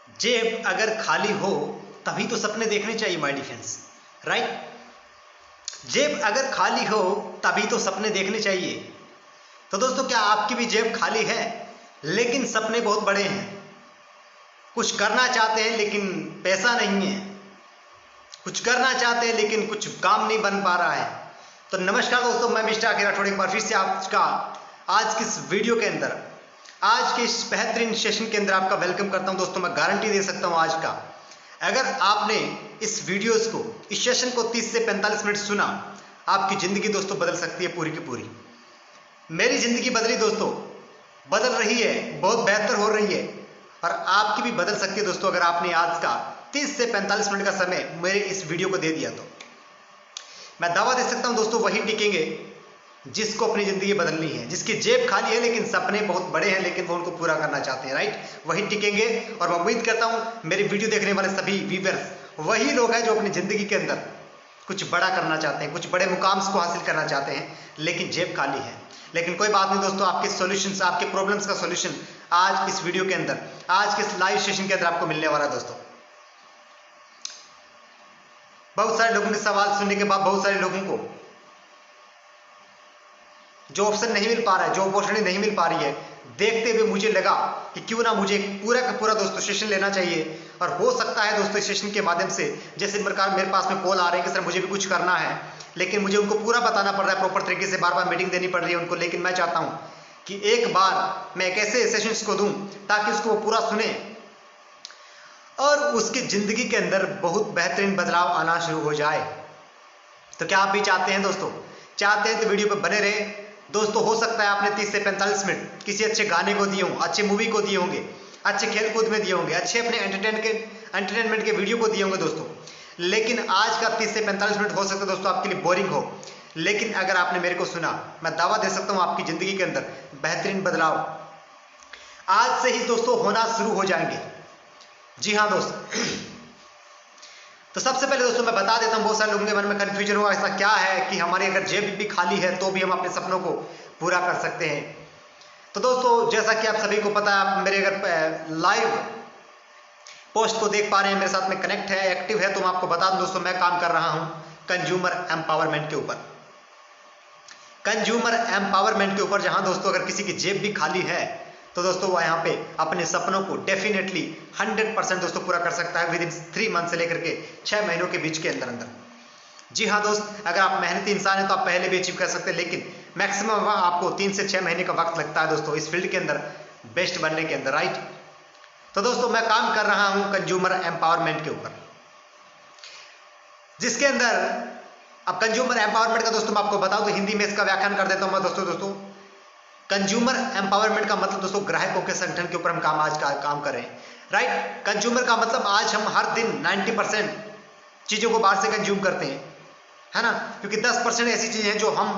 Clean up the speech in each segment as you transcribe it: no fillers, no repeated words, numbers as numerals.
जेब अगर खाली हो तभी तो सपने देखने चाहिए माय डिफेंस, राइट। जेब अगर खाली हो तभी तो सपने देखने चाहिए। तो दोस्तों, क्या आपकी भी जेब खाली है लेकिन सपने बहुत बड़े हैं? कुछ करना चाहते हैं लेकिन पैसा नहीं है, कुछ करना चाहते हैं लेकिन कुछ काम नहीं बन पा रहा है। तो नमस्कार दोस्तों, मैं मिस्टर अखिल राठौड़ एक बार फिर से आपका आज की इस वीडियो के अंदर, आज के इस बेहतरीन सेशन के अंदर आपका वेलकम करता हूं। दोस्तों, मैं गारंटी दे सकता हूं आज का, अगर आपने इस वीडियोस को, इस सेशन को 30 से 45 मिनट सुना, आपकी ज़िंदगी दोस्तों बदल सकती है पूरी की पूरी। मेरी ज़िंदगी बदली दोस्तों, बदल रही है, बहुत बेहतर हो रही है, और आपकी भी बदल सकती है दोस्तों अगर आपने आज का 30 से 45 मिनट का समय मेरे इस वीडियो को दे दिया तो। मैं दावा दे सकता हूं दोस्तों, वही टिकेंगे जिसको अपनी ज़िंदगी बदलनी है, जिसकी जेब खाली है लेकिन सपने बहुत बड़े हैं, लेकिन वो उनको पूरा करना चाहते हैं, राइट। वही टिकेंगे। और मैं उम्मीद करता हूं मेरी वीडियो देखने वाले सभी व्यूअर्स वही लोग हैं जो अपनी ज़िंदगी के अंदर कुछ बड़ा करना चाहते हैं, कुछ बड़े मुकाम को हासिल करना चाहते हैं, लेकिन जेब खाली है। लेकिन कोई बात नहीं दोस्तों, आपके सॉल्यूशंस, आपके प्रॉब्लम्स का सॉल्यूशन आज इस वीडियो के अंदर, आज के इस लाइव सेशन के अंदर आपको मिलने वाला है दोस्तों। बहुत सारे लोगों के सवाल सुनने के बाद, बहुत सारे लोगों को जो ऑप्शन नहीं मिल पा रहा है, जो अपॉर्चुनिटी नहीं मिल पा रही है, देखते हुए मुझे लगा कि क्यों ना मुझे पूरा का पूरा दोस्तों सेशन लेना चाहिए। और हो सकता है दोस्तों इस सेशन के माध्यम से, जैसे प्रकार मेरे पास में कॉल आ रहे हैं कि सर मुझे भी कुछ करना है, लेकिन मुझे उनको पूरा बताना पड़ रहा है प्रॉपर तरीके से, बार बार मीटिंग देनी पड़ रही है उनको। लेकिन मैं चाहता हूं कि एक बार मैं एक ऐसे सेशंस को दूं ताकि उसको वो पूरा सुने और उसकी जिंदगी के अंदर बहुत बेहतरीन बदलाव आना शुरू हो जाए। तो क्या आप भी चाहते हैं दोस्तों? चाहते हैं तो वीडियो पर बने रहे दोस्तों। हो सकता है आपने 30 से 45 मिनट किसी अच्छे गाने को दिए हों, अच्छे मूवी को दिए होंगे, अच्छे खेल कूद में दिए होंगे, अच्छे अपने एंटरटेनमेंट के वीडियो को दिए होंगे दोस्तों। लेकिन आज का 30 से 45 मिनट हो सकता है दोस्तों आपके लिए बोरिंग हो, लेकिन अगर आपने मेरे को सुना, मैं दावा दे सकता हूं आपकी जिंदगी के अंदर बेहतरीन बदलाव आज से ही दोस्तों होना शुरू हो जाएंगे। जी हाँ दोस्तों। तो सबसे पहले दोस्तों मैं बता देता हूं, बहुत सारे लोगों के मन में कंफ्यूजन होगा ऐसा क्या है कि हमारी अगर जेब भी खाली है तो भी हम अपने सपनों को पूरा कर सकते हैं। तो दोस्तों, जैसा कि आप सभी को पता है, आप मेरे अगर लाइव पोस्ट को देख पा रहे हैं, मेरे साथ में कनेक्ट है, एक्टिव है, तो मैं आपको बता दूं दोस्तों, मैं काम कर रहा हूं कंज्यूमर एम्पावरमेंट के ऊपर। कंज्यूमर एम्पावरमेंट के ऊपर, जहां दोस्तों अगर किसी की जेब भी खाली है तो दोस्तों वह यहाँ पे अपने सपनों को डेफिनेटली 100% दोस्तों पूरा कर सकता है विद इन 3 मंथ से लेकर के 6 महीनों के बीच के अंदर अंदर। जी हाँ दोस्त, अगर आप मेहनती इंसान हैं तो आप पहले भी अचीव कर सकते हैं, लेकिन मैक्सिमम आपको 3 से 6 महीने का वक्त लगता है दोस्तों इस फील्ड के अंदर बेस्ट बनने के अंदर, राइट। तो दोस्तों मैं काम कर रहा हूं कंज्यूमर एम्पावरमेंट के ऊपर, जिसके अंदर अब कंज्यूमर एम्पावरमेंट का दोस्तों मैं आपको बताऊं तो हिंदी में इसका व्याख्यान कर देता हूं मैं दोस्तों। कंज्यूमर एम्पावरमेंट का मतलब दोस्तों ग्राहकों के संगठन के ऊपर हम काम कर रहे हैं, राइट। कंज्यूमर का मतलब आज हम हर दिन 90% चीज़ों को बाहर से कंज्यूम करते हैं, है ना, क्योंकि 10% ऐसी चीज़ें हैं जो हम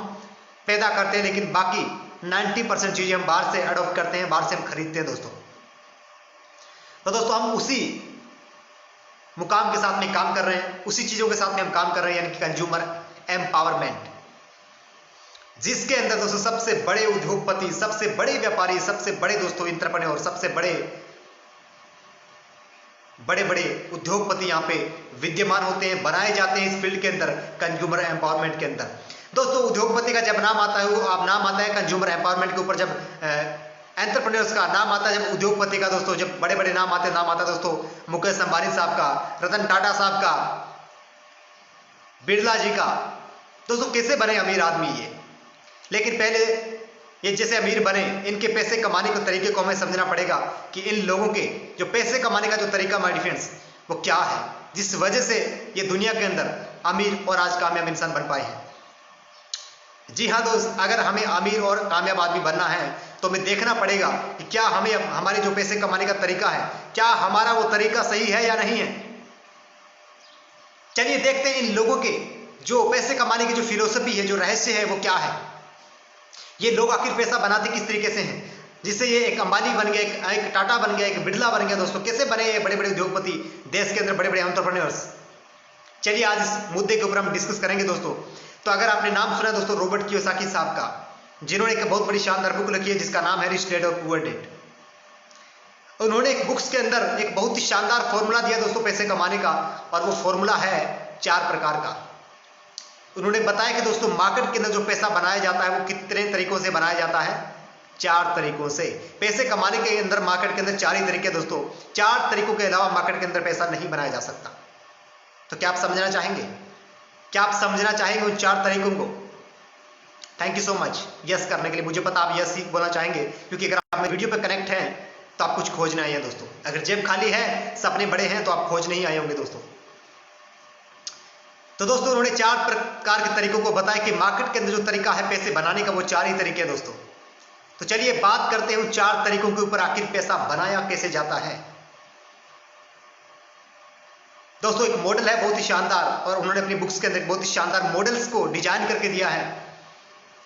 पैदा करते हैं, लेकिन बाकी 90% चीज़ें हम बाहर से अडॉप्ट करते हैं, बाहर से हम खरीदते हैं दोस्तों। तो दोस्तों हम उसी मुकाम के साथ में काम कर रहे हैं, उसी चीज़ों के साथ में हम काम कर रहे हैं, यानी कि कंज्यूमर एम्पावरमेंट, जिसके अंदर दोस्तों सबसे बड़े उद्योगपति, सबसे बड़े व्यापारी, सबसे बड़े दोस्तों एंटरप्रेन्योर, सबसे बड़े उद्योगपति यहाँ पे विद्यमान होते हैं, बनाए जाते हैं इस फील्ड के अंदर कंज्यूमर एम्पावरमेंट के अंदर। दोस्तों उद्योगपति का जब नाम आता है, वो आप नाम आता है कंज्यूमर एम्पावरमेंट के ऊपर, जब एंटरप्रेन्योर्स का नाम आता है, जब उद्योगपति का दोस्तों, जब बड़े बड़े नाम आते हैं, नाम आता है दोस्तों मुकेश अंबानी साहब का, रतन टाटा साहब का, बिरला जी का। दोस्तों कैसे बने अमीर आदमी ये, लेकिन पहले ये जैसे अमीर बने, इनके पैसे कमाने के तरीके को हमें समझना पड़ेगा कि इन लोगों के जो पैसे कमाने का जो तरीका माय डिफेंस वो क्या है, जिस वजह से ये दुनिया के अंदर अमीर और आज कामयाब इंसान बन पाए हैं। जी हाँ दोस्त, अगर हमें अमीर और कामयाब आदमी बनना है तो हमें देखना पड़ेगा कि क्या हमें हमारे जो पैसे कमाने का तरीका है, क्या हमारा वो तरीका सही है या नहीं है। चलिए देखते हैं इन लोगों के जो पैसे कमाने की जो फिलोसफी है, जो रहस्य है, वो क्या है। ये लोग आखिर पैसा बनाते किस तरीके से हैं, जिससे ये एक अंबानी बन गया, एक टाटा बन गया, एक बिरला बन गया। दोस्तों कैसे बने ये बड़े बड़े उद्योगपति, देश के अंदर बड़े बड़े एंटरप्रेन्योर्स। चलिए आज इस मुद्दे के ऊपर हम डिस्कस करेंगे दोस्तों। तो अगर आपने नाम सुना है दोस्तों रॉबर्ट कियोसाकी साहब का, जिन्होंने एक बहुत बड़ी शानदार बुक लिखी है जिसका नाम है रिच डैड और पुअर डैड। उन्होंने एक बुक्स के अंदर एक बहुत ही शानदार फॉर्मूला दिया दोस्तों पैसे कमाने का, और वो फॉर्मूला है 4 प्रकार का। उन्होंने बताया कि दोस्तों मार्केट के अंदर जो पैसा बनाया जाता है वो कितने तरीकों से बनाया जाता है, 4 तरीकों से। पैसे कमाने के अंदर मार्केट के अंदर 4 ही तरीके दोस्तों, 4 तरीकों के अलावा मार्केट के अंदर पैसा नहीं बनाया जा सकता। तो क्या आप समझना चाहेंगे? क्या आप समझना चाहेंगे उन 4 तरीकों को? Thank you so much yes करने के लिए। मुझे पता आप यस ही बोलना चाहेंगे, क्योंकि अगर आप मेरे वीडियो पर कनेक्ट हैं तो आप कुछ खोज नहीं आए हैं दोस्तों। अगर जेब खाली है, सपने बड़े हैं, तो आप खोज नहीं आए होंगे दोस्तों। तो दोस्तों उन्होंने 4 प्रकार के तरीकों को बताया कि मार्केट के अंदर जो तरीका है पैसे बनाने का वो 4 ही तरीके हैं दोस्तों। तो चलिए बात करते हैं उन 4 तरीकों के ऊपर, आखिर पैसा बनाया कैसे जाता है। दोस्तों एक मॉडल है बहुत ही शानदार, और उन्होंने अपनी बुक्स के अंदर बहुत ही शानदार मॉडल्स को डिजाइन करके दिया है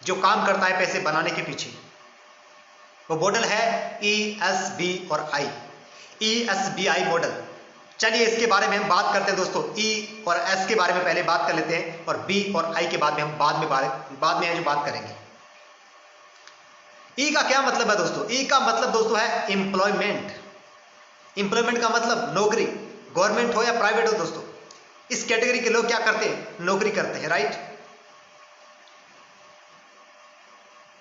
जो काम करता है पैसे बनाने के पीछे। वो मॉडल है ESB और I, ESBI मॉडल। चलिए इसके बारे में हम बात करते हैं दोस्तों। E और S के बारे में पहले बात कर लेते हैं, और B और I के बाद में हम बाद में है जो बात करेंगे। E का क्या मतलब है दोस्तों? E का मतलब दोस्तों है एम्प्लॉयमेंट। एम्प्लॉयमेंट का मतलब नौकरी, गवर्नमेंट हो या प्राइवेट हो दोस्तों। इस कैटेगरी के लोग क्या करते हैं? नौकरी करते हैं, राइट।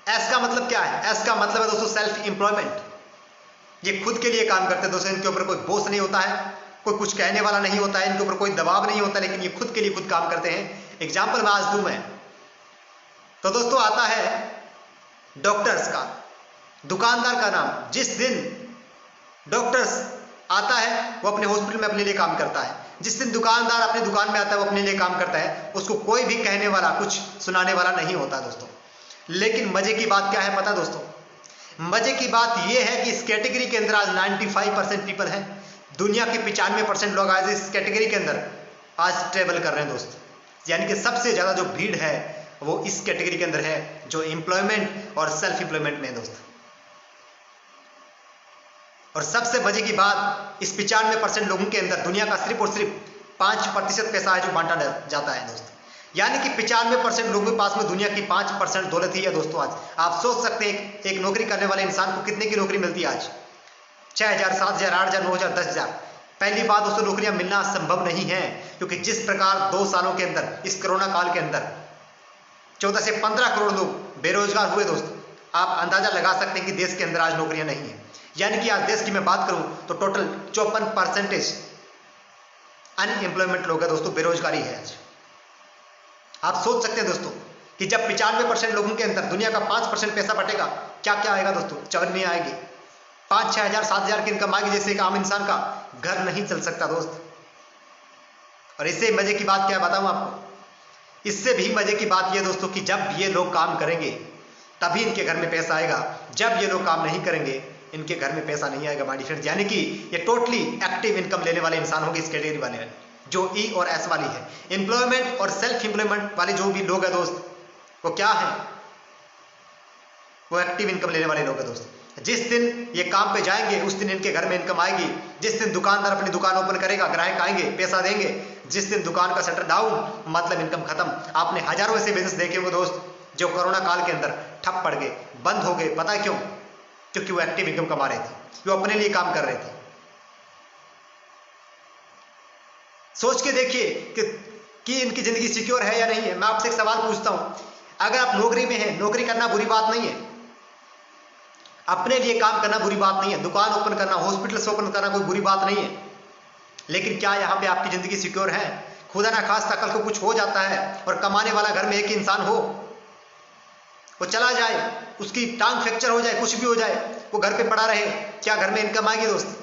S का मतलब क्या है? S का मतलब है दोस्तों सेल्फ एम्प्लॉयमेंट। ये खुद के लिए काम करते हैं दोस्तों, इनके ऊपर कोई बॉस नहीं होता है, कोई कुछ कहने वाला नहीं होता है, इनके ऊपर कोई दबाव नहीं होता, लेकिन ये खुद के लिए खुद काम करते हैं। एग्जाम्पल मैं आज दूं मैं, तो दोस्तों आता है डॉक्टर्स का, दुकानदार का नाम। जिस दिन डॉक्टर्स आता है वो अपने हॉस्पिटल में अपने लिए काम करता है। जिस दिन दुकानदार अपनी दुकान में आता है वो अपने लिए काम करता है, उसको कोई भी कहने वाला, कुछ सुनाने वाला नहीं होता दोस्तों। लेकिन मजे की बात क्या है पता दोस्तों? मजे की बात यह है कि इस कैटेगरी के अंदर आज 95% पीपल हैं, दुनिया के 95% लोग आज इस कैटेगरी के अंदर आज ट्रेवल कर रहे हैं दोस्त। यानी कि सबसे ज्यादा जो भीड़ है वो इस कैटेगरी के अंदर है, जो एम्प्लॉयमेंट और सेल्फ एम्प्लॉयमेंट में है दोस्त। और सबसे मजे की बात, इस 95% लोगों के अंदर दुनिया का सिर्फ और सिर्फ 5% पैसा है जो बांटा जाता है दोस्त। यानी कि 95% लोगों के पास में दुनिया की 5% दौलत ही है दोस्तों। आज आप सोच सकते हैं एक नौकरी करने वाले इंसान को कितने की नौकरी मिलती है आज? 6,000, 7,000, 8,000, 9,000, 10,000। पहली बात दोस्तों, नौकरियां मिलना संभव नहीं है, क्योंकि जिस प्रकार 2 सालों के अंदर, इस कोरोना काल के अंदर 14 से 15 करोड़ लोग बेरोजगार हुए दोस्त, आप अंदाजा लगा सकते हैं कि देश के अंदर आज नौकरियां नहीं है। यानी कि आज देश की मैं बात करूं तो टोटल 54% अनएम्प्लॉयमेंट लोग है दोस्तों, बेरोजगारी है आज। आप सोच सकते हैं दोस्तों कि जब 95% लोगों के अंदर दुनिया का 5% पैसा बटेगा, क्या क्या आएगा दोस्तों? चवन नहीं आएगी, 5, 6,000, 7,000 की इनकम आएगी, जैसे एक आम इंसान का घर नहीं चल सकता दोस्त। और इससे मजे की बात क्या बताऊं आपको? इससे भी मजे की बात यह दोस्तों कि जब ये लोग काम करेंगे तभी इनके घर में पैसा आएगा, जब ये लोग काम नहीं करेंगे इनके घर में पैसा नहीं आएगा माय फ्रेंड्स। यानी कि ये टोटली एक्टिव इनकम लेने वाले इंसान होंगे इस कैटेगरी वाले, जो E और S वाली है। एम्प्लॉयमेंट और सेल्फ एम्प्लॉयमेंट वाले जो भी लोग हैं दोस्त, वो क्या है? वो एक्टिव इनकम लेने वाले लोग हैं दोस्त। जिस दिन ये काम पे जाएंगे उस दिन इनके घर में इनकम आएगी। जिस दिन दुकानदार अपनी दुकान ओपन करेगा, ग्राहक आएंगे, पैसा देंगे। जिस दिन दुकान का शटर डाउन, मतलब इनकम खत्म। आपने हजारों ऐसे बिजनेस देखे होंगे दोस्त जो कोरोना काल के अंदर ठप पड़ गए, बंद हो गए। पता है क्यों? क्योंकि वो एक्टिव इनकम कमा रहे थे, वो अपने लिए काम कर रहे थे। सोच के देखिए कि इनकी जिंदगी सिक्योर है या नहीं है। मैं आपसे एक सवाल पूछता हूं, अगर आप नौकरी में हैं, नौकरी करना बुरी बात नहीं है, अपने लिए काम करना बुरी बात नहीं है, दुकान ओपन करना, हॉस्पिटल ओपन करना कोई बुरी बात नहीं है, लेकिन क्या यहां पे आपकी जिंदगी सिक्योर है? खुदा ना खास्ता कल को कुछ हो जाता है और कमाने वाला घर में एक इंसान हो, वो चला जाए, उसकी टांग फ्रैक्चर हो जाए, कुछ भी हो जाए, वो घर पे पड़ा रहे, क्या घर में इनकम आएगी दोस्त?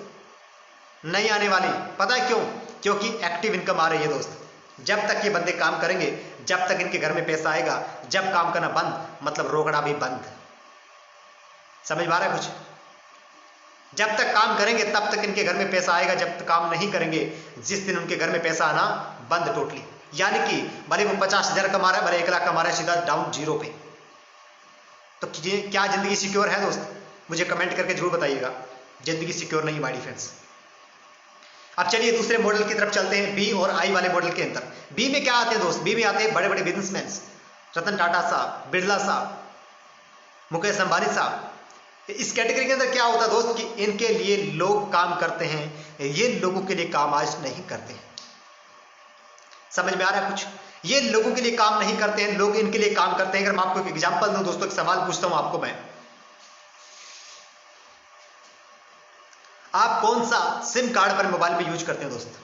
नहीं आने वाली। पता है क्यों? क्योंकि एक्टिव इनकम आ रही है दोस्त। जब तक ये बंदे काम करेंगे, जब तक इनके घर में पैसा आएगा। जब काम करना बंद, मतलब रोकड़ा भी बंद। समझ में आ रहा है कुछ? जब तक काम करेंगे तब तक इनके घर में पैसा आएगा, जब तक काम नहीं करेंगे जिस दिन उनके घर में पैसा आना बंद टोटली। यानी कि भले वो 50,000 कमा रहा है, भले 1 लाख कमा रहा है, सीधा डाउन जीरो पे। तो क्या जिंदगी सिक्योर है दोस्त? मुझे कमेंट करके जरूर बताइएगा। जिंदगी सिक्योर नहीं माय फ्रेंड्स। अब चलिए दूसरे मॉडल की तरफ चलते हैं, बी और आई वाले मॉडल के अंदर। बी में क्या आते हैं दोस्त? बी में आते हैं बड़े बड़े बिजनेसमैन, रतन टाटा साहब, बिरला साहब, मुकेश अंबानी साहब, इस कैटेगरी के अंदर क्या होता है दोस्त कि इनके लिए लोग काम करते हैं, ये लोगों के लिए काम आज नहीं करते हैं। समझ में आ रहा है कुछ? ये लोगों के लिए काम नहीं करते हैं, लोग इनके लिए काम करते हैं। अगर मैं आपको एक एग्जांपल दूं दोस्तों, एक सवाल पूछता हूं आपको मैं, आप कौन सा सिम कार्ड पर मोबाइल में यूज करते हैं दोस्त?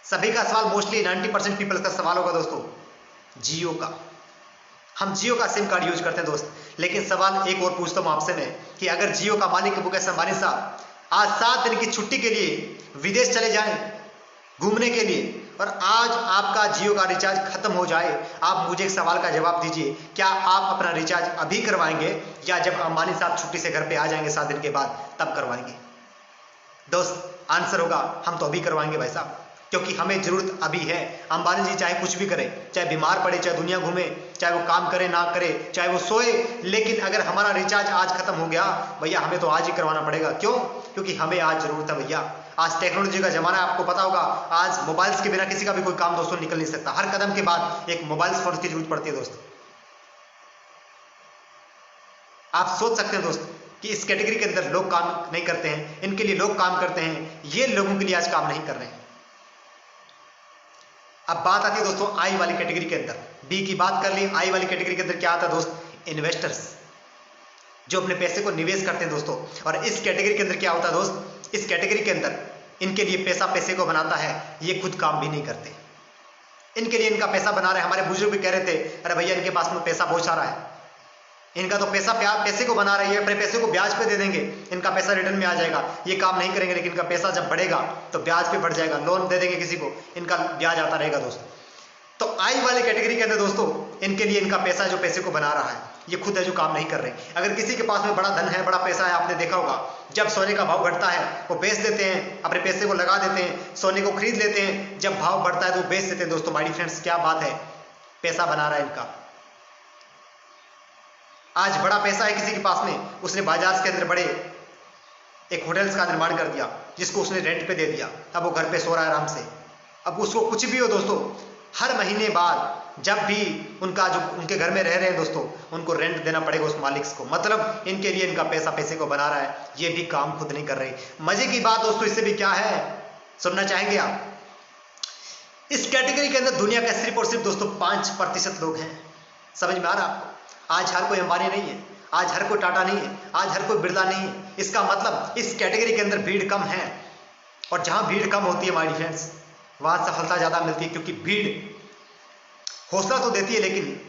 सभी का सवाल, मोस्टली 90% पीपल का सवाल होगा दोस्तों, जियो का। हम जियो का सिम कार्ड यूज करते हैं दोस्त। लेकिन सवाल एक और पूछता हूं आपसे मैं कि अगर जियो का मालिक मुकेश अंबानी साहब आज 7 दिन की छुट्टी के लिए विदेश चले जाएं घूमने के लिए, और आज आपका जियो का रिचार्ज खत्म हो जाए, आप मुझे एक सवाल का जवाब दीजिए, क्या आप अपना रिचार्ज अभी करवाएंगे या जब अंबानी साहब छुट्टी से घर पे आ जाएंगे 7 दिन के बाद तब करवाएंगे? दोस्त आंसर होगा हम तो अभी करवाएंगे भाई साहब, क्योंकि हमें जरूरत अभी है। अंबानी जी चाहे कुछ भी करें, चाहे बीमार पड़े, चाहे दुनिया घूमे, चाहे वो काम करे ना करे, चाहे वो सोए, लेकिन अगर हमारा रिचार्ज आज खत्म हो गया भैया, हमें तो आज ही करवाना पड़ेगा। क्यों? क्योंकि हमें आज जरूरत है भैया। आज टेक्नोलॉजी का जमाना है, आपको पता होगा। आज मोबाइल्स के बिना किसी का भी कोई काम दोस्तों निकल नहीं सकता। हर कदम के बाद एक मोबाइल फोन की जरूरत पड़ती है दोस्त। आप सोच सकते हैं दोस्त कि इस कैटेगरी के अंदर लोग काम नहीं करते हैं, इनके लिए लोग काम करते हैं, ये लोगों के लिए आज काम नहीं कर रहे हैं। अब बात आती है दोस्तों आई वाली कैटेगरी के अंदर। बी की बात कर ली, आई वाली कैटेगरी के अंदर क्या आता है दोस्त? इन्वेस्टर्स, जो अपने पैसे को निवेश करते हैं दोस्तों। और इस कैटेगरी के अंदर क्या होता है दोस्त? इस कैटेगरी के अंदर इनके लिए पैसा पैसे को बनाता है, ये खुद काम भी नहीं करते। इनके लिए इनका पैसा बना रहे हैं। हमारे बुजुर्ग भी कह रहे थे, अरे भैया इनके पास में पैसा बहुत सारा है, इनका तो पैसा पैसे को बना रही है, अपने पैसे को ब्याज पे दे देंगे, इनका पैसा रिटर्न में आ जाएगा, ये काम नहीं करेंगे, लेकिन इनका पैसा जब बढ़ेगा तो ब्याज पे बढ़ जाएगा, लोन दे देंगे किसी को, इनका ब्याज आता रहेगा दोस्तों। तो आई वाले कैटेगरी के अंदर दोस्तों इनके लिए इनका पैसा जो पैसे को बना रहा है, ये खुद है जो काम नहीं कर रहे। अगर किसी के पास में बड़ा धन है, बड़ा पैसा है, आपने देखा होगा, जब सोने का भाव घटता है वो बेच देते हैं, अपने पैसे को लगा देते हैं, सोने को खरीद लेते हैं। जब भाव बढ़ता है तो वो बेच देते हैं दोस्तों। माय डियर फ्रेंड्स, क्या बात है, पैसा बना रहा है इनका। आज बड़ा पैसा है किसी के पास में, उसने बाजार के अंदर बड़े एक होटल्स का निर्माण कर दिया, जिसको उसने रेंट पे दे दिया। अब वो घर पे सो रहा है आराम से। अब उसको कुछ भी हो दोस्तों, हर महीने बाद जब भी उनका जो उनके घर में रह रहे हैं दोस्तों, उनको रेंट देना पड़ेगा उस मालिक को। मतलब इनके लिए इनका पैसा पैसे को बना रहा है, ये भी काम खुद नहीं कर रहे। मजे की बात दोस्तों इससे भी क्या है, सुनना चाहेंगे आप? इस कैटेगरी के अंदर दुनिया का सिर्फ और सिर्फ दोस्तों 5% लोग हैं। समझ में आ रहा आपको? आज हर कोई अंबानी नहीं है, आज हर कोई टाटा नहीं है, आज हर कोई बिरला नहीं है। इसका मतलब इस कैटेगरी के अंदर भीड़ कम है, और जहां भीड़ कम होती है माय डियर फ्रेंड्स, वहां सफलता ज्यादा मिलती है। क्योंकि भीड़ हौसला तो देती है लेकिन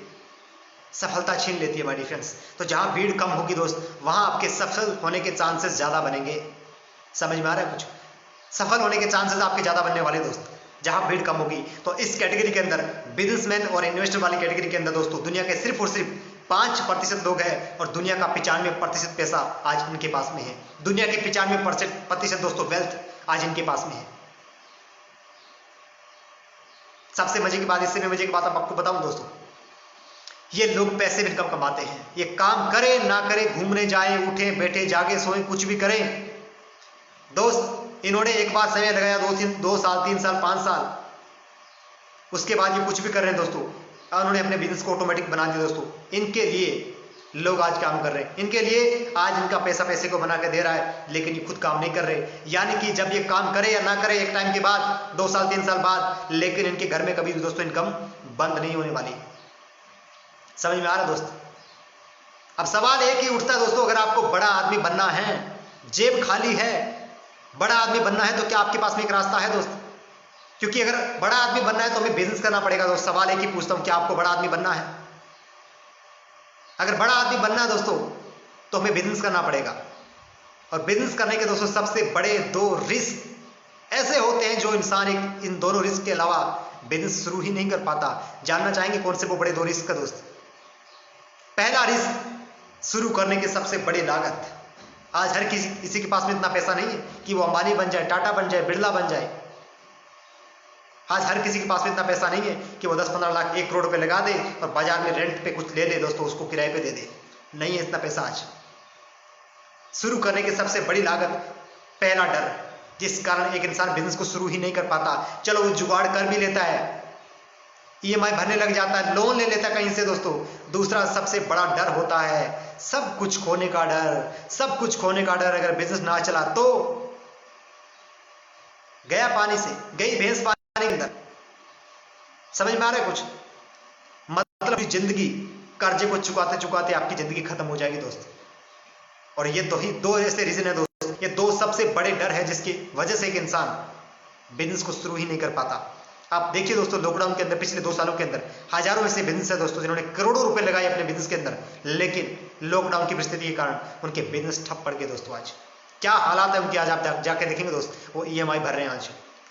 सफलता छीन लेती है माय डियर फ्रेंड्स। तो जहां भीड़ कम होगी दोस्त, वहां आपके सफल होने के चांसेस ज्यादा बनेंगे। समझ में आ रहा है कुछ? सफल होने के चांसेस आपके ज्यादा बनने वाले दोस्त, जहां भीड़ कम होगी। तो इस कैटेगरी के अंदर बिजनेसमैन और इन्वेस्टर वाली कैटेगरी के अंदर दोस्तों दुनिया के सिर्फ और सिर्फ 5% लोग हैं, और दुनिया का 95% पैसा आज इनके पास में है। दुनिया के 95% दोस्तों वेल्थ आज इनके पास में है। सबसे मजे की बात, इससे भी मजे की बात आपको बताऊं दोस्तों, ये लोग पैसे भी कम कमाते हैं। ये काम करे ना करे, घूमने जाए, उठे बैठे जागे सोए, कुछ भी करें दोस्त, इन्होंने एक बार समय लगाया 2 साल 3 साल 5 साल, उसके बाद ये कुछ भी कर रहे हैं दोस्तों, उन्होंने अपने बिजनेस को ऑटोमेटिक बना दिया दोस्तों। इनके लिए लोग आज काम कर रहे हैं, इनके लिए आज इनका पैसा पैसे को बना के दे रहा है, लेकिन ये खुद काम नहीं कर रहे। यानी कि जब ये काम करे या ना करे एक टाइम के बाद, 2 साल 3 साल बाद, लेकिन इनके घर में कभी भी दोस्तों इनकम बंद नहीं होने वाली। समझ में आ रहा दोस्त? अब सवाल एक ही उठता है दोस्तों, अगर आपको बड़ा आदमी बनना है, जेब खाली है, बड़ा आदमी बनना है, तो क्या आपके पास में एक रास्ता है दोस्त? क्योंकि अगर बड़ा आदमी बनना है तो हमें बिजनेस करना पड़ेगा दोस्त। सवाल एक ही पूछता हूं, क्या आपको बड़ा आदमी बनना है? अगर बड़ा आदमी बनना है दोस्तों तो हमें बिजनेस करना पड़ेगा। और बिजनेस करने के दोस्तों सबसे बड़े 2 रिस्क ऐसे होते हैं जो इंसान इन दोनों रिस्क के अलावा बिजनेस शुरू ही नहीं कर पाता। जानना चाहेंगे कौन से वो बड़े 2 रिस्क का दोस्त? पहला रिस्क, शुरू करने की सबसे बड़ी लागत। आज हर किसी के पास में इतना पैसा नहीं है कि वो अंबानी बन जाए, टाटा बन जाए, बिरला बन जाए। आज हर किसी के पास में इतना पैसा नहीं है कि वो 10-15 लाख 1 करोड़ रुपए लगा दे और बाजार में रेंट पे कुछ ले ले दोस्तों, उसको किराए पे दे दे। नहीं है इतना पैसा आज। शुरू करने की सबसे बड़ी लागत, पहला डर, जिस कारण एक इंसान बिजनेस को शुरू ही नहीं कर पाता। चलो वो जुगाड़ कर भी लेता है, EMI भरने लग जाता है, लोन ले लेता है कहीं से दोस्तों। दूसरा सबसे बड़ा डर होता है सब कुछ खोने का डर, सब कुछ खोने का डर। अगर बिजनेस ना चला तो गया पानी से, गई भैंस पानी के अंदर। समझ में आ रहा है कुछ? मतलब जिंदगी कर्जे को चुकाते चुकाते आपकी जिंदगी खत्म हो जाएगी दोस्त। और ये दो ऐसे रीजन है दोस्त, ये दो सबसे बड़े डर है जिसकी वजह से एक इंसान बिजनेस को शुरू ही नहीं कर पाता। आप देखिए दोस्तों, लॉकडाउन के अंदर पिछले 2 सालों के अंदर हजारों ऐसे बिजनेस है दोस्तों जिन्होंने करोड़ों रुपए लगाए अपने बिजनेस के अंदर, लेकिन लॉकडाउन की परिस्थिति के कारण उनके बिजनेस ठप पड़ गए दोस्तों। आज क्या हालात है उनके, आज आप जाके देखेंगे दोस्त, वो EMI भर रहे हैं, आज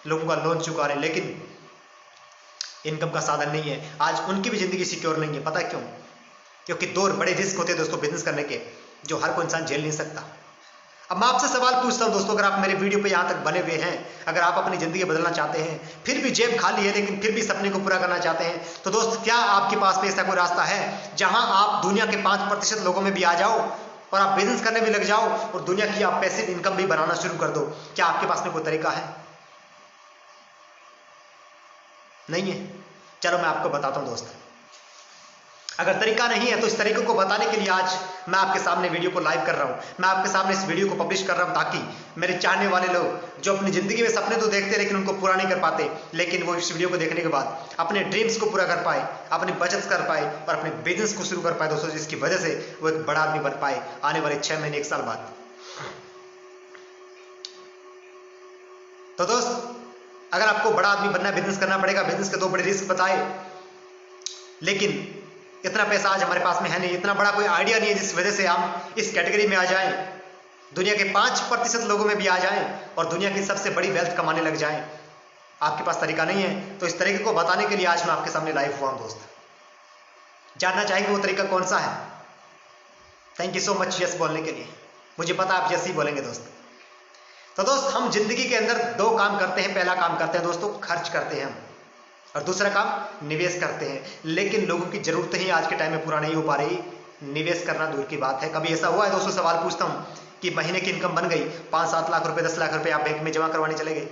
लोगों का लोन चुका रहे हैं, लेकिन इनकम का साधन नहीं है। आज उनकी भी जिंदगी सिक्योर नहीं है। पता है क्यों? क्योंकि 2 बड़े रिस्क होते हैं दोस्तों बिजनेस करने के, जो हर कोई इंसान झेल नहीं सकता। अब मैं आपसे सवाल पूछता हूं दोस्तों, अगर आप मेरे वीडियो पे यहां तक बने हुए हैं, अगर आप अपनी जिंदगी बदलना चाहते हैं, फिर भी जेब खाली है लेकिन फिर भी सपने को पूरा करना चाहते हैं, तो दोस्त क्या आपके पास ऐसा कोई रास्ता है जहां आप दुनिया के 5% लोगों में भी आ जाओ और आप बिजनेस करने भी लग जाओ और दुनिया की आप पैसिव इनकम भी बनाना शुरू कर दो? क्या आपके पास में कोई तरीका है? नहीं है? चलो मैं आपको बताता हूं दोस्त। अगर तरीका नहीं है तो इस तरीके को बताने के लिए आज मैं आपके सामने वीडियो को लाइव कर रहा हूं। मैं आपके सामने इस वीडियो को पब्लिश कर रहा हूं ताकि मेरे चाहने वाले लोग जो अपनी जिंदगी में सपने तो देखते हैं लेकिन उनको पूरा नहीं कर पाते, लेकिन वो इस वीडियो को देखने के बाद अपने ड्रीम्स को पूरा कर पाए, अपनी बचत कर पाए और अपने बिजनेस को शुरू कर पाए दोस्तों, जिसकी वजह से वो एक बड़ा आदमी बन पाए आने वाले 6 महीने 1 साल बाद। तो दोस्त, अगर आपको बड़ा आदमी बनना है, बिजनेस करना पड़ेगा। बिजनेस के 2 बड़े रिस्क बताए, लेकिन इतना पैसा आज हमारे पास में है नहीं, इतना बड़ा कोई आइडिया नहीं है जिस वजह से हम इस कैटेगरी में आ जाएं, दुनिया के 5% लोगों में भी आ जाएं और दुनिया की सबसे बड़ी वेल्थ कमाने लग जाएं। आपके पास तरीका नहीं है, तो इस तरीके को बताने के लिए आज मैं आपके सामने लाइव हुआ हूं दोस्त। जानना चाहेंगे वो तरीका कौन सा है? Thank you so much yes बोलने के लिए, मुझे पता आप यस ही बोलेंगे दोस्त। तो दोस्त, हम जिंदगी के अंदर 2 काम करते हैं। पहला काम करते हैं दोस्तों, खर्च करते हैं हम, और दूसरा काम निवेश करते हैं। लेकिन लोगों की जरूरतें ही आज के टाइम में पूरा नहीं हो पा रही, निवेश करना दूर की बात है। कभी ऐसा हुआ है दोस्तों, सवाल पूछता हूं, कि महीने की इनकम बन गई, 5-7 लाख रुपए 10 लाख रुपए आप बैंक में जमा करवाने चले गए,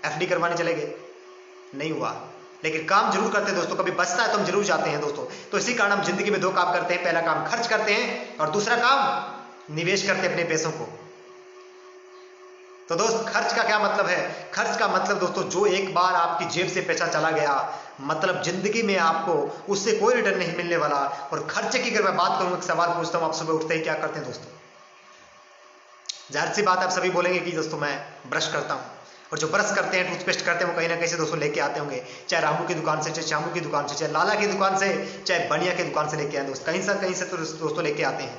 FD करवाने चले गए? नहीं हुआ। लेकिन काम जरूर करते हैं दोस्तों, कभी बचता है तो हम जरूर जाते हैं दोस्तों। तो इसी कारण हम जिंदगी में 2 काम करते हैं। पहला काम खर्च करते हैं और दूसरा काम निवेश करते हैं अपने पैसों को। तो दोस्त, खर्च का क्या मतलब है? खर्च का मतलब दोस्तों, जो एक बार आपकी जेब से पैसा चला गया, मतलब जिंदगी में आपको उससे कोई रिटर्न नहीं मिलने वाला। और खर्चे की अगर मैं बात करूं, एक सवाल पूछता हूं, आप सुबह उठते ही क्या करते हैं दोस्तों? जाहिर सी बात है, आप सभी बोलेंगे कि दोस्तों मैं ब्रश करता हूं। और जो ब्रश करते हैं, टूथपेस्ट करते हैं, वो कहीं ना कहीं से दोस्तों लेके आते होंगे, चाहे रामू की दुकान से, चाहे श्यामू की दुकान से, चाहे लाला की दुकान से, चाहे बनिया की दुकान से लेके आए दोस्त, कहीं से तो दोस्तों लेके आते हैं।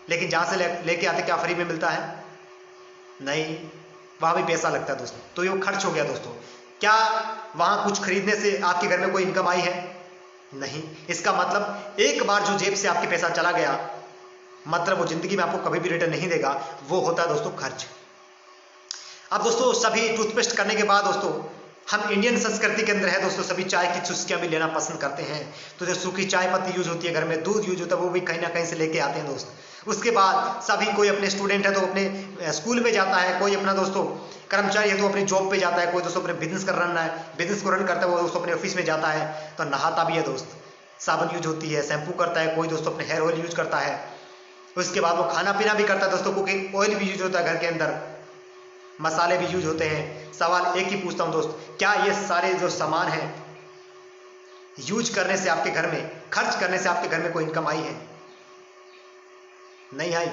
लेकिन जहां से लेके आते, क्या फ्री में मिलता है? नहीं, वहां भी पैसा लगता है दोस्तों। तो ये खर्च हो गया दोस्तों। क्या वहां कुछ खरीदने से आपके घर में कोई इनकम आई है? नहीं। इसका मतलब एक बार जो जेब से आपके पैसा चला गया, मतलब वो जिंदगी में आपको कभी भी रिटर्न नहीं देगा, वो होता है दोस्तों खर्च। अब दोस्तों, सभी टूथपेस्ट करने के बाद दोस्तों, हम इंडियन संस्कृति के अंदर है दोस्तों, सभी चाय की चुस्कियां भी लेना पसंद करते हैं। तो जो सूखी चाय पत्ती यूज होती है घर में, दूध यूज होता है, वो भी कहीं ना कहीं से लेके आते हैं दोस्त। उसके बाद सभी, कोई अपने स्टूडेंट है तो अपने स्कूल में जाता है, कोई अपना दोस्तों कर्मचारी है तो अपनी जॉब पे जाता है, कोई दोस्तों अपने बिजनेस कर रहा है, बिजनेस को रन करता है, वो दोस्तों अपने ऑफिस में जाता है, तो नहाता भी है दोस्त, साबुन यूज होती है, शैम्पू करता है, कोई दोस्तों अपने हेयर ऑयल यूज करता है। उसके बाद वो खाना पीना भी करता है दोस्तों, कुकिंग ऑयल भी यूज होता है घर के अंदर, मसाले भी यूज होते हैं। सवाल एक ही पूछता हूं दोस्त, क्या ये सारे जो सामान हैं यूज करने से आपके घर में, खर्च करने से आपके घर में कोई इनकम आई है? नहीं आई।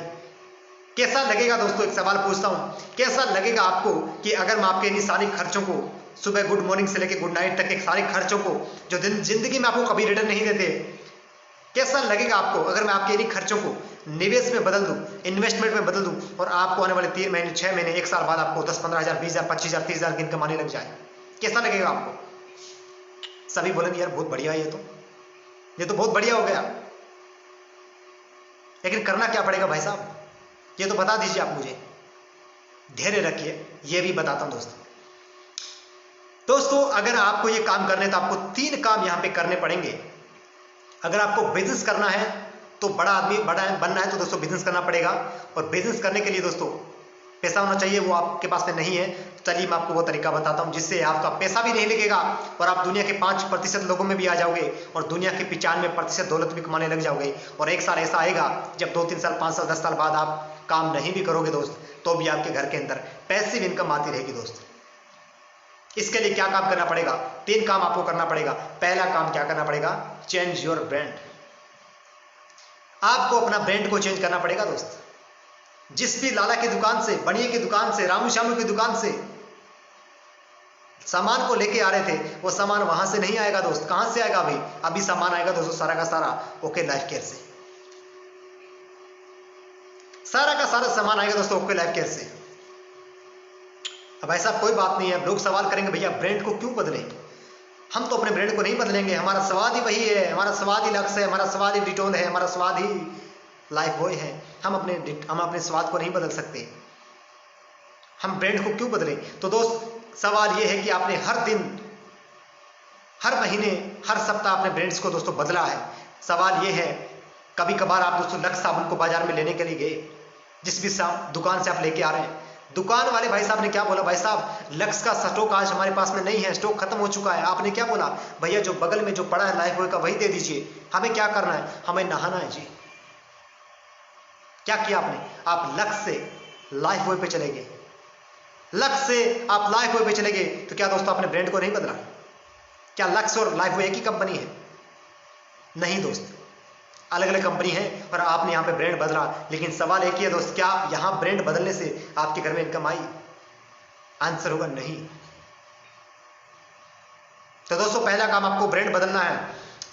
कैसा लगेगा दोस्तों, एक सवाल पूछता हूं, कैसा लगेगा आपको कि अगर मैं आपके इन सारे खर्चों को, सुबह गुड मॉर्निंग से लेकर गुड नाइट तक के सारे खर्चों को, जो जिंदगी में आपको कभी रिटर्न नहीं देते, कैसा लगेगा आपको अगर मैं आपके इन खर्चों को निवेश में बदल दूं, इन्वेस्टमेंट में बदल दूं, और आपको आने वाले 3 महीने, 6 महीने, 1 साल बाद आपको 10-15 हज़ार, 20 हज़ार, 25 हज़ार, 30 हज़ार की इनकम आने लग जाए? कैसा लगेगा आपको? सभी बोलेंगे यार बहुत बढ़िया है, ये तो बहुत बढ़िया हो गया। लेकिन करना क्या पड़ेगा भाई साहब, ये तो बता दीजिए आप मुझे। धैर्य रखिए, ये भी बताता हूं दोस्तों, अगर आपको ये काम करने तो आपको 3 काम यहां पे करने पड़ेंगे। अगर आपको बिजनेस करना है तो बड़ा आदमी बनना है तो दोस्तों बिजनेस करना पड़ेगा। और बिजनेस करने के लिए दोस्तों पैसा होना चाहिए, वो आपके पास में नहीं है। चलिए मैं आपको वो तरीका बताता हूँ जिससे आपका पैसा भी नहीं लगेगा और आप दुनिया के 5% लोगों में भी आ जाओगे और दुनिया के 95% दौलत भी कमाने लग जाओगे। और एक साल ऐसा आएगा जब 2-3 साल 5 साल 10 साल बाद आप काम नहीं भी करोगे दोस्त, तो भी आपके घर के अंदर पैसिव इनकम आती रहेगी दोस्त। इसके लिए क्या काम करना पड़ेगा? 3 काम आपको करना पड़ेगा। पहला काम क्या करना पड़ेगा? Change your brand. आपको अपना ब्रांड को चेंज करना पड़ेगा दोस्त। जिस भी लाला की दुकान से, बनिए की दुकान से, रामू श्यामू की दुकान से सामान को लेके आ रहे थे, वो सामान वहां से नहीं आएगा दोस्त। कहां से आएगा भाई? अभी सामान आएगा दोस्तों सारा का सारा ओके लाइफ केयर से। सारा का सारा सामान आएगा दोस्तों ओके लाइफ केयर से। अब ऐसा कोई बात नहीं है। लोग सवाल करेंगे भैया ब्रांड को क्यों बदलें? हम तो अपने ब्रांड को नहीं बदलेंगे, हमारा स्वाद ही वही है, हमारा स्वाद ही लक्स है, हमारा स्वाद ही डिटोल है, हमारा स्वाद ही लाइफ बॉय है। हम अपने स्वाद को नहीं बदल सकते। हम ब्रांड को क्यों बदलें? तो दोस्त सवाल यह है कि आपने हर दिन, हर महीने, हर सप्ताह अपने ब्रांड्स को दोस्तों बदला है। सवाल यह है, कभी कभार आप दोस्तों लक्स साबुन को बाजार में लेने के लिए गए, जिस भी दुकान से आप लेके आ रहे हैं, दुकान वाले भाई साहब ने क्या बोला? भाई साहब लक्स का स्टॉक आज हमारे पास में नहीं है, स्टॉक खत्म हो चुका है। आपने क्या बोला? भैया जो बगल में जो पड़ा है लाइफ बॉय का वही दे दीजिए। हमें क्या करना है? हमें नहाना है जी। क्या किया आपने? आप लक्स से लाइफ बॉय पे चले गए। लक्स से आप लाइफ बॉय पे चले गए तो क्या दोस्तों आपने ब्रांड को नहीं बदला? क्या लक्स और लाइफ बॉय एक ही कंपनी है? नहीं दोस्त, अलग अलग कंपनी है और आपने यहां पे ब्रांड बदला। लेकिन सवाल एक ही है दोस्त, क्या यहां ब्रांड बदलने से आपके घर में इनकम आई? आंसर होगा नहीं। तो दोस्तों पहला काम आपको ब्रांड बदलना है।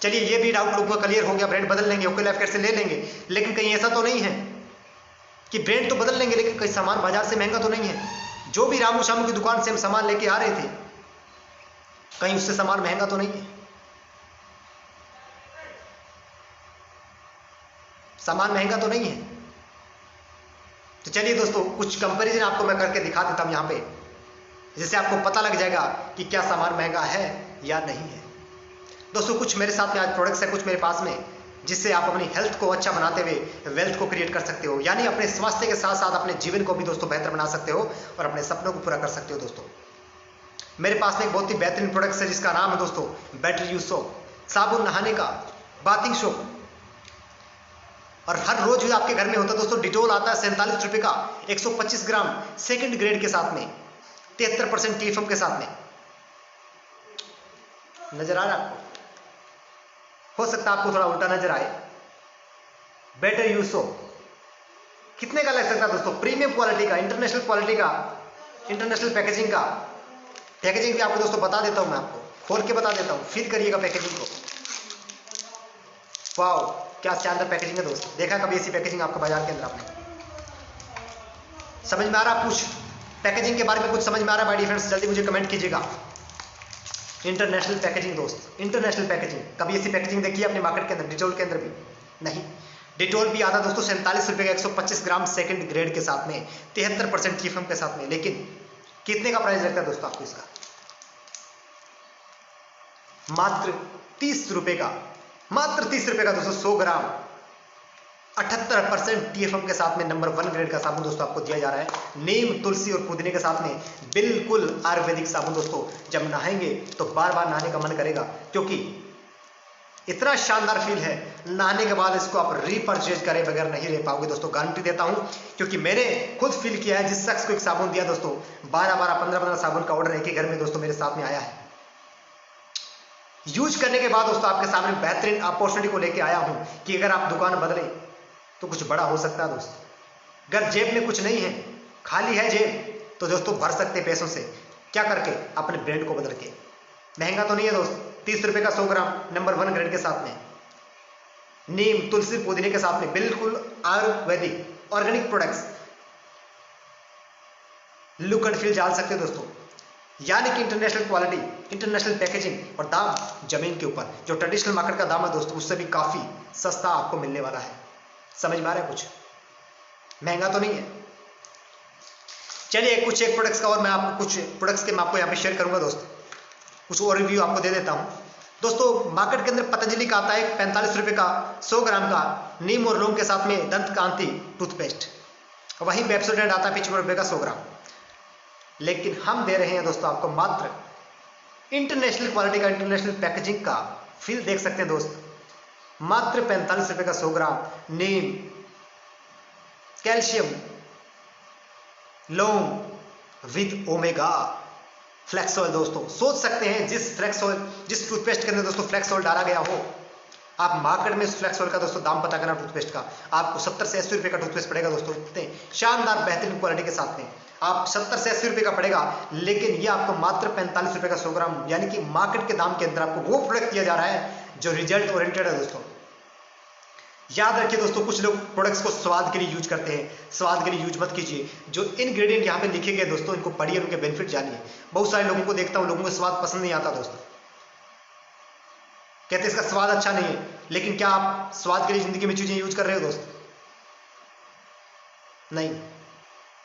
चलिए ये भी डाउट लोगों का क्लियर हो गया, ब्रांड बदल लेंगे, ओके लाइफ केयर से ले लेंगे। लेकिन कहीं ऐसा तो नहीं है कि ब्रांड तो बदल लेंगे लेकिन कहीं सामान बाजार से महंगा तो नहीं है? जो भी रामू श्यामू की दुकान से हम सामान लेके आ रहे थे, कहीं उससे सामान महंगा तो नहीं है? सामान महंगा तो नहीं है? तो चलिए दोस्तों कुछ कंपैरिजन आपको मैं करके दिखा देता हूं यहां पे, जिससे आपको पता लग जाएगा कि क्या सामान महंगा है या नहीं है। दोस्तों कुछ मेरे साथ में आज प्रोडक्ट्स है कुछ मेरे पास में, जिससे आप अपनी हेल्थ को अच्छा बनाते हुए वेल्थ को क्रिएट कर सकते हो, यानी अपने स्वास्थ्य के साथ साथ अपने जीवन को भी दोस्तों बेहतर बना सकते हो और अपने सपनों को पूरा कर सकते हो। दोस्तों मेरे पास में एक बहुत ही बेहतरीन प्रोडक्ट है जिसका नाम है दोस्तों बेटर यू सोप, साबुन नहाने का, बाथिंग सोप। और हर रोज आपके घर में होता है दोस्तों डिटोल आता है 47 रुपए का, 125 ग्राम सेकंड ग्रेड के साथ में, 73% TFM के साथ में। नजर आ रहा है आपको? हो सकता है आपको थोड़ा उल्टा नजर आए। बेटर यू सोप कितने का लग सकता है दोस्तों? प्रीमियम क्वालिटी का, इंटरनेशनल क्वालिटी का, इंटरनेशनल पैकेजिंग का। पैकेजिंग भी आपको दोस्तों बता देता हूं, मैं आपको खोल के बता देता हूं, फील करिएगा पैकेजिंग को। वाओ क्या शानदार पैकेजिंग है दोस्त। देखा कभी ऐसी पैकेजिंग आपका बाजार के अंदर? आपने समझ में आ रहा? कुछ पैकेजिंग के बारे में कुछ समझ में आ रहा है भाई फ्रेंड्स? जल्दी मुझे कमेंट कीजिएगा। इंटरनेशनल पैकेजिंग दोस्त, इंटरनेशनल पैकेजिंग। कभी ऐसी पैकेजिंग देखी है अपने मार्केट के अंदर? डिटोल के अंदर भी नहीं। डिटोल भी आता दोस्तों 47 रुपए का, 125 ग्राम सेकंड ग्रेड के साथ में, 73% TFM के साथ में। लेकिन कितने का प्राइस लगता है दोस्तों आपको इसका? मात्र 30 रुपए का, मात्र 30 रुपए का दोस्तों 100 ग्राम 78% TFM के साथ में नंबर 1 ग्रेड का साबुन दोस्तों आपको दिया जा रहा है। नीम, तुलसी और पुदीने के साथ में बिल्कुल आयुर्वेदिक साबुन दोस्तों। जब नहाएंगे तो बार बार नहाने का मन करेगा, क्योंकि इतना शानदार फील है। नहाने के बाद इसको आप रीपरचेज करे बगैर नहीं रह पाओगे दोस्तों, गारंटी देता हूं, क्योंकि मैंने खुद फील किया है। जिस शख्स को एक साबुन दिया दोस्तों, 12-12, 15-15 साबुन का ऑर्डर एक ही घर में दोस्तों मेरे साथ में आया है। यूज करने के बाद दोस्तों आपके सामने बेहतरीन अपॉर्चुनिटी को लेके आया हूं कि अगर आप दुकान बदले तो कुछ बड़ा हो सकता है दोस्त। अगर जेब में कुछ नहीं है, खाली है जेब, तो दोस्तों भर सकते पैसों से। क्या करके? अपने ब्रांड को बदल के। महंगा तो नहीं है दोस्त, 30 रुपए का 100 ग्राम नंबर 1 ग्रेड के साथ में, नीम, तुलसी, पुदीने के साथ में, बिल्कुल Ayurvedic organic products. Look and feel जान सकते हो दोस्तों, यानी कि इंटरनेशनल क्वालिटी, इंटरनेशनल पैकेजिंग और दाम जमीन के ऊपर। जो ट्रेडिशनल मार्केट का दाम है दोस्तों, उससे भी काफी सस्ता आपको मिलने वाला है। समझ में आ रहा है? कुछ महंगा तो नहीं है। चलिए कुछ एक प्रोडक्ट्स का और मैं आपको कुछ प्रोडक्ट्स के मैं आपको यहाँ पे शेयर करूंगा दोस्त। कुछ और रिव्यू आपको दे देता हूं दोस्तों। मार्केट के अंदर पतंजलि का आता है 45 रुपए का 100 ग्राम का नीम और लौंग के साथ में दंत कांति टूथपेस्ट। वहीं पेप्सोडेंट आता है 55 रुपये का 100 ग्राम। लेकिन हम दे रहे हैं दोस्तों आपको मात्र इंटरनेशनल क्वालिटी का, इंटरनेशनल पैकेजिंग का फील देख सकते हैं दोस्त, मात्र 45 रुपये का 100 ग्राम नीम कैल्शियम लौंग विद ओमेगा फ्लैक्स ऑयल। दोस्तों सोच सकते हैं जिस फ्लैक्स ऑयल, जिस टूथपेस्ट के अंदर दोस्तों फ्लैक्स ऑयल डाला गया हो, आप मार्केट में उस फ्लैक्स ऑयल का दोस्तों दाम पता करना टूथपेस्ट का, आपको 70 से 80 रुपये का टूथपेस्ट पड़ेगा दोस्तों। इतने शानदार बेहतरीन क्वालिटी के साथ में आप 70 से 80 रुपये का पड़ेगा, लेकिन ये आपको मात्र 45 रुपये का 100 ग्राम, यानी कि मार्केट के दाम के अंदर आपको वो प्रोडक्ट दिया जा रहा है जो रिजल्ट ओरिएंटेड है दोस्तों। याद रखिए दोस्तों, कुछ लोग प्रोडक्ट्स को स्वाद के लिए यूज करते हैं, स्वाद के लिए यूज मत कीजिए। जो इनग्रेडिएंट यहाँ पे लिखे गए दोस्तों, इनको पढ़िए, उनके बेनिफिट जानिए। बहुत सारे लोगों को देखता हूँ, लोगों को स्वाद पसंद नहीं आता दोस्तों, कहते इसका स्वाद अच्छा नहीं है, लेकिन क्या आप स्वाद के लिए जिंदगी में चीजें यूज कर रहे हो दोस्त? नहीं।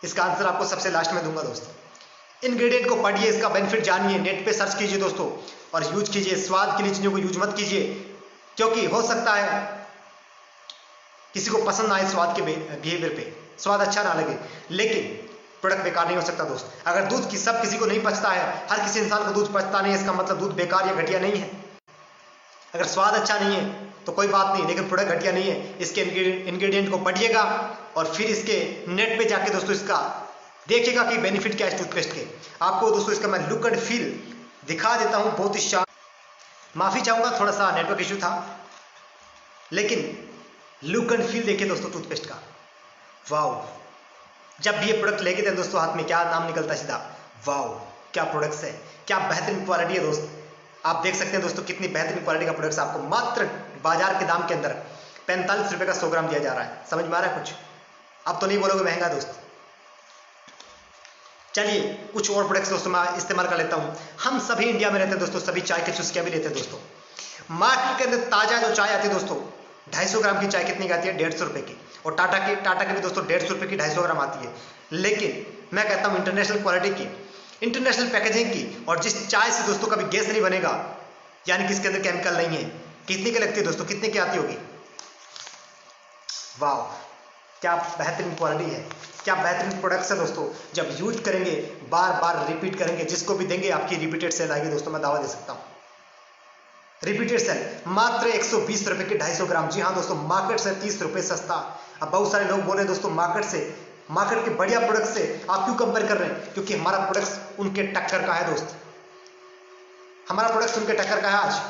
इसका आंसर आपको सबसे लास्ट में दूंगा दोस्तों। इंग्रेडिएंट को पढ़िए, इसका बेनिफिट जानिए, नेट पे सर्च कीजिए दोस्तों और यूज कीजिए। स्वाद के लिए चीजों को यूज मत कीजिए, क्योंकि हो सकता है किसी को पसंद ना आए स्वाद के बिहेवियर पे, स्वाद अच्छा ना लगे, लेकिन प्रोडक्ट बेकार नहीं हो सकता दोस्त। अगर दूध की सब किसी को नहीं पचता है, हर किसी इंसान को दूध पचता नहीं है, इसका मतलब दूध बेकार या घटिया नहीं है। अगर स्वाद अच्छा नहीं है तो कोई बात नहीं, लेकिन प्रोडक्ट घटिया नहीं है। इसके इंग्रेडिएंट को पढ़िएगा और फिर इसके नेट पे जाके दोस्तों इसका देखिएगा कि बेनिफिट क्या है टूथपेस्ट के। आपको दोस्तों इसका मैं लुक एंड फील दिखा देता हूं, बहुत ही शान। माफी चाहूंगा, थोड़ा सा नेटवर्क इशू था, लेकिन लुक एंड फील देखिए दोस्तों टूथपेस्ट का। वाओ, जब भी ये प्रोडक्ट लेके थे दोस्तों हाथ में, क्या नाम निकलता है सीधा, वाओ क्या प्रोडक्ट्स है, क्या बेहतरीन क्वालिटी है दोस्त। आप देख सकते हैं दोस्तों कितनी बेहतरीन क्वालिटी का प्रोडक्ट्स आपको मात्र बाजार के दाम के अंदर 45 रुपए का 100 ग्राम दिया जा रहा है। समझ में आ रहा है कुछ? अब तो नहीं बोलोगे महंगा दोस्त। चलिए कुछ और प्रोडक्ट्स दोस्तों मैं इस्तेमाल कर लेता हूं। हम सभी इंडिया में रहते हैं दोस्तों, सभी चाय की चुस्कियां भी लेते हैं दोस्तों। मार्केट के अंदर ताजा जो चाय आती है दोस्तों, 250 ग्राम की चाय कितनी की आती है? 150 रुपए की। और टाटा की भी दोस्तों 150 रुपए की 250 ग्राम आती है। लेकिन मैं कहता हूं इंटरनेशनल क्वालिटी की, इंटरनेशनल पैकेजिंग की, और जिस चाय से दोस्तों कभी गैस नहीं बनेगा, यानी कि इसके अंदर केमिकल नहीं है, कितने की लगती है दोस्तों? कितने की आती होगी? वाह क्या बेहतरीन क्वालिटी है, क्या बेहतरीन प्रोडक्ट्स है दोस्तों। जब यूज करेंगे, बार बार रिपीट करेंगे, जिसको भी देंगे आपकी रिपीटेड सेल आएगी दोस्तों, मैं दावा दे सकता हूं। रिपीटेड सेल मात्र 120 रुपए की 250 ग्राम। जी हाँ दोस्तों, मार्केट से 30 रुपए सस्ता। अब बहुत सारे लोग बोल रहे हैं दोस्तों मार्केट के बढ़िया प्रोडक्ट से आप क्यों कंपेयर कर रहे हैं? क्योंकि हमारा प्रोडक्ट उनके टक्कर का है दोस्त, हमारा प्रोडक्ट उनके टक्कर का है। आज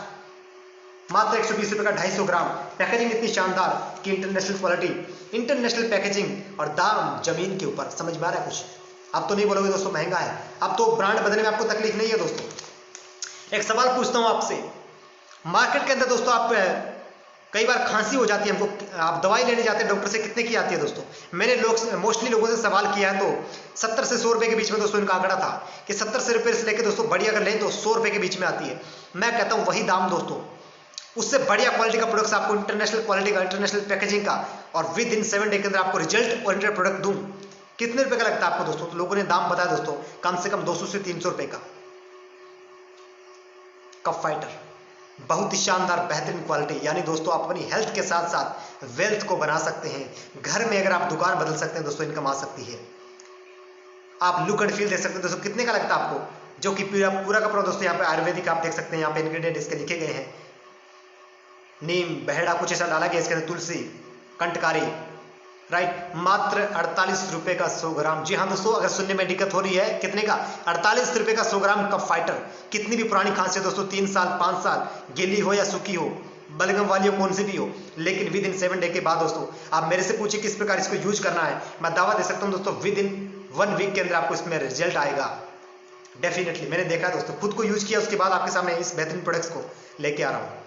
मात्र 120 रुपए का 250 ग्राम, पैकेजिंग इतनी शानदार कि इंटरनेशनल क्वालिटी, इंटरनेशनल पैकेजिंग और दाम जमीन के ऊपर। समझ में आ रहा है कुछ? अब तो नहीं बोलोगे दोस्तों महंगा है, अब तो ब्रांड बदलने में आपको तकलीफ नहीं है दोस्तों। एक सवाल पूछता हूं आपसे, मार्केट के अंदर दोस्तों आप कई बार खांसी हो जाती है हमको, आप दवाई लेने जाते हैं डॉक्टर से, कितने की आती है दोस्तों? मैंने मोस्टली लोगों से सवाल किया है तो 70 से 100 रुपए के बीच में दोस्तों इनका आंकड़ा था कि 70 से रुपए से लेकर दोस्तों बढ़िया अगर लें तो 100 रुपए के बीच में आती है। मैं कहता हूं वही दाम दोस्तों, उससे बढ़िया क्वालिटी का प्रोडक्ट आपको, इंटरनेशनल क्वालिटी का, इंटरनेशनल पैकेजिंग का, और विद इन 7 डे के अंदर आपको रिजल्ट ओरिएंटेड प्रोडक्ट दूं। कितने रुपए का लगता है आपको दोस्तों? तो लोगों ने दाम बताया दोस्तों, कम से कम 200 से 300 रुपए का। कप फाइटर बहुत ही शानदार बेहतरीन क्वालिटी, यानी दोस्तों आप अपनी हेल्थ के साथ साथ वेल्थ को बना सकते हैं। घर में अगर आप दुकान बदल सकते हैं दोस्तों, इनकम आ सकती है। आप लुक एंड फील देख सकते हैं दोस्तों, कितने का लगता है आपको? जो कि पूरा का पूरा दोस्तों यहाँ पे आयुर्वेदिक आप देख सकते हैं, यहाँ पे इंग्रेडिएंट इसके लिखे गए हैं। नीम बहेड़ा कुछ ऐसा डाला गया इसके अंदर, तुलसी, कंटकारी, राइट। मात्र 48 रुपए का 100 ग्राम। जी हाँ दोस्तों, अगर सुनने में दिक्कत हो रही है, कितने का? 48 रुपए का 100 ग्राम कप फाइटर। कितनी भी पुरानी खांसी दोस्तों, 3 साल 5 साल, गीली हो या सूखी हो, बलगम वाली हो, कौन सी भी हो, लेकिन विद इन 7 डे के बाद दोस्तों आप मेरे से पूछिए किस प्रकार इसको यूज करना है, मैं दावा दे सकता हूं दोस्तों विद इन 1 वीक के अंदर आपको इसमें रिजल्ट आएगा। डेफिनेटली मैंने देखा दोस्तों, खुद को यूज किया, उसके बाद आपके सामने इस बेहतरीन प्रोडक्ट्स को लेके आ रहा हूं।